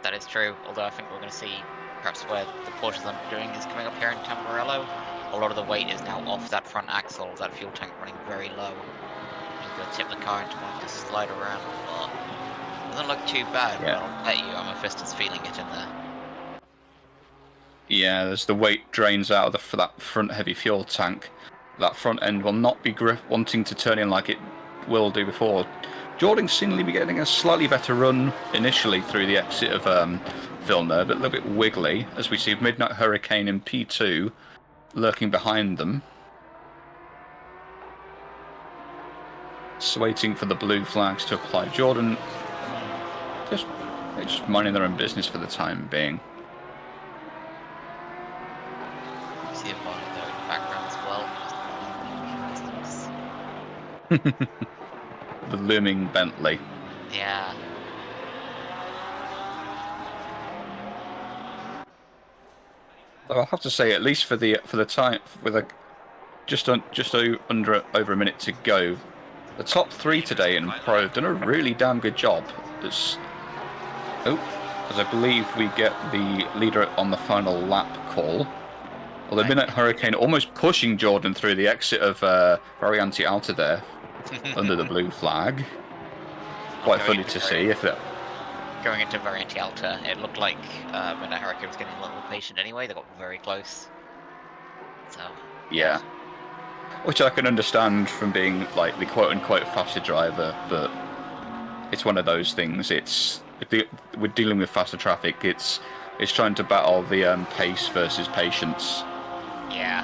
That is true. Although I think we're going to see perhaps where the Porsche's doing is coming up here in Tamburello. A lot of the weight is now off that front axle, that fuel tank running very low. Just going to tip the car into wanting to slide around, but it doesn't look too bad. Yeah. But I'll bet you Amethyst is feeling it in there. Yeah, as the weight drains out of that front heavy fuel tank, that front end will not be wanting to turn in like it will do before. Jordan seemingly be getting a slightly better run initially through the exit of Villeneuve, but a little bit wiggly, as we see Midnight Hurricane in P2 lurking behind them. Just waiting for the blue flags to apply. Jordan just minding their own business for the time being. See a body there in the background as well. The looming Bentley. Yeah. I'll have to say, at least for the time, with just over a minute to go, the top three today in Pro have done a really damn good job. As I believe we get the leader on the final lap call. Although Midnight Hurricane almost pushing Jordan through the exit of Variante Alta there, under the blue flag. Quite funny to see if that. Going into Variante Alta, it looked like Midnight Hurricane was getting a little impatient anyway. They got very close. So. Yeah. Which I can understand from being like the quote-unquote faster driver, but it's one of those things. We're dealing with faster traffic. It's trying to battle the pace versus patience. Yeah.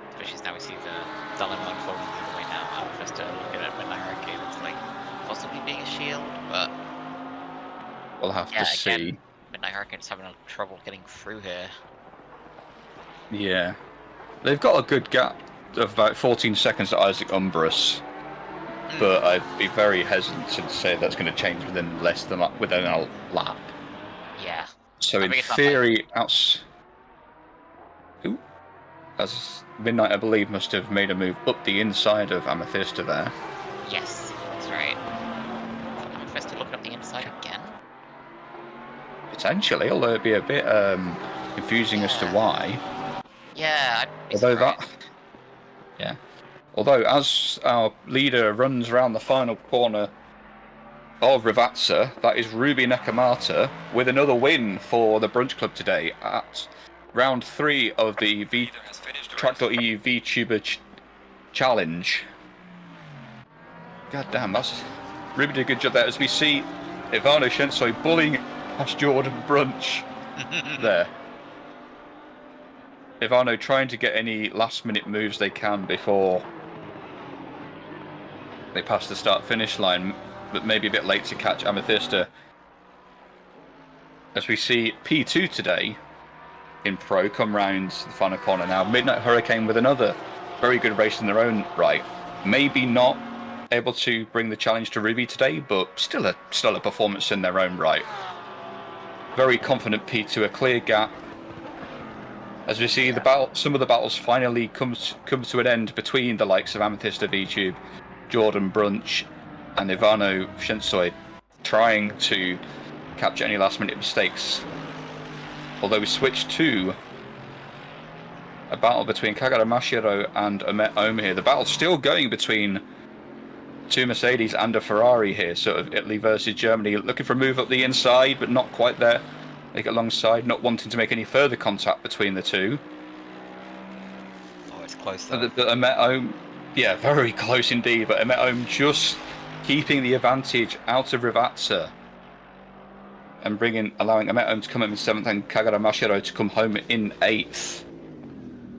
Especially now we see the dilemma unfolding the other way now. I'm just looking at Midnight Hurricane. It's like possibly being a shield, but we'll have to see. Again, Midnight Hurricane's having trouble getting through here. Yeah, they've got a good gap of about 14 seconds to Isaac Umbrus, but I'd be very hesitant to say that's going to change within a lap. Yeah. So in theory, as Midnight, I believe, must have made a move up the inside of Amethysta there. Yes, that's right. Amethysta looking up the inside again? Potentially, although it'd be a bit confusing as to why. Yeah, I'd be surprised. Although, as our leader runs around the final corner of Ravazza, that is Ruby Nakamata with another win for the Brunch Club today at round 3 of the Vtracc.eu VTuber challenge. God damn, Ruby did a good job there, as we see Ivano Shensoi bullying past Jordan Brunch there. Ivano trying to get any last-minute moves they can before they pass the start-finish line, but maybe a bit late to catch Amethysta. As we see P2 today in Pro come round the final corner now. Midnight Hurricane with another very good race in their own right. Maybe not able to bring the challenge to Ruby today, but still a performance in their own right. Very confident P2, a clear gap. As we see some of the battles finally come to an end between the likes of Amethysta VTube, Jordan Brunch, and Ivano Shensoi, trying to capture any last-minute mistakes. Although we switch to a battle between Kagura Mashiro and Ohm here. The battle's still going between two Mercedes and a Ferrari here, sort of Italy versus Germany, looking for a move up the inside, but not quite there. They get alongside, not wanting to make any further contact between the two. Oh, it's close though. Ohm, yeah, very close indeed, but Ohm just keeping the advantage out of Vtracc and allowing Ohm to come in 7th and Kagura Mashiro to come home in 8th.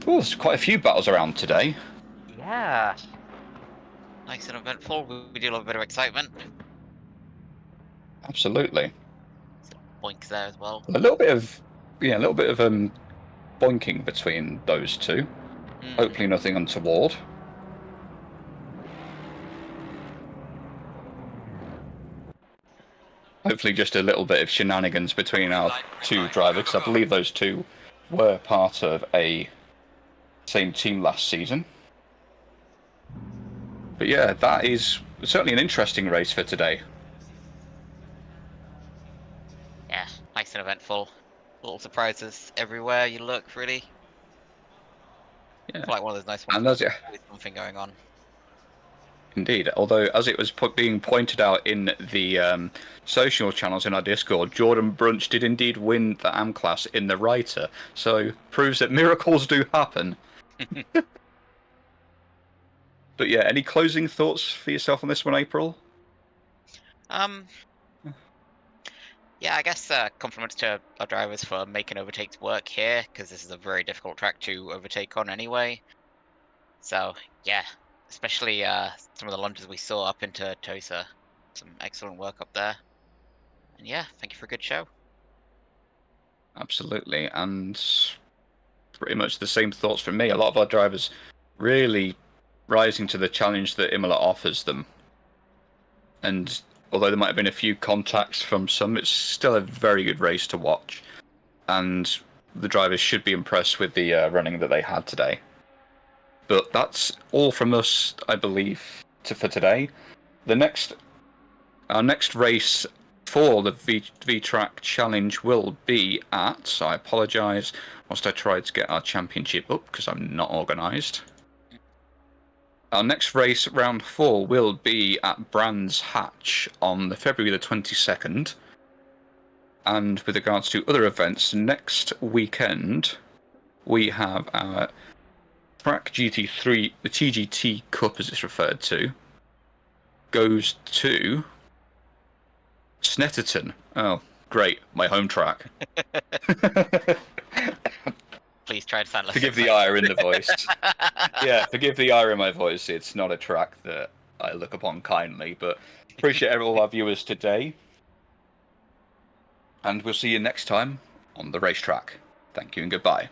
Oh, there's quite a few battles around today. Yeah. Nice and eventful. We do love a bit of excitement. Absolutely. Boinks there as well. A little bit of boinking between those two. Hopefully nothing untoward. Hopefully just a little bit of shenanigans between our two drivers, because I believe those two were part of a same team last season. But yeah, that is certainly an interesting race for today. Yeah, nice and eventful. Little surprises everywhere you look, really. Yeah. It's like one of those nice ones with something going on. Indeed, although as it was being pointed out in the social channels in our Discord, Jordan Brunch did indeed win the AM class in the writer, so proves that miracles do happen. But yeah, any closing thoughts for yourself on this one, April? Yeah, I guess compliments to our drivers for making overtakes work here, because this is a very difficult track to overtake on anyway. So yeah, especially some of the lunges we saw up into Tosa. Some excellent work up there. And yeah, thank you for a good show. Absolutely, and pretty much the same thoughts from me. A lot of our drivers really rising to the challenge that Imola offers them. And although there might have been a few contacts from some, it's still a very good race to watch. And the drivers should be impressed with the running that they had today. But that's all from us, I believe, for today. Our next race for the Vtracc challenge will be at, I apologise, whilst I try to get our championship up because I'm not organised. Our next race, round 4, will be at Brands Hatch on the February the 22nd. And with regards to other events, next weekend we have our Track GT3, the TGT Cup as it's referred to, goes to Snetterton. Oh, great, my home track. Please try to sound less Forgive the ire in the voice. Yeah, forgive the ire in my voice. It's not a track that I look upon kindly, but appreciate all our viewers today. And we'll see you next time on the racetrack. Thank you and goodbye.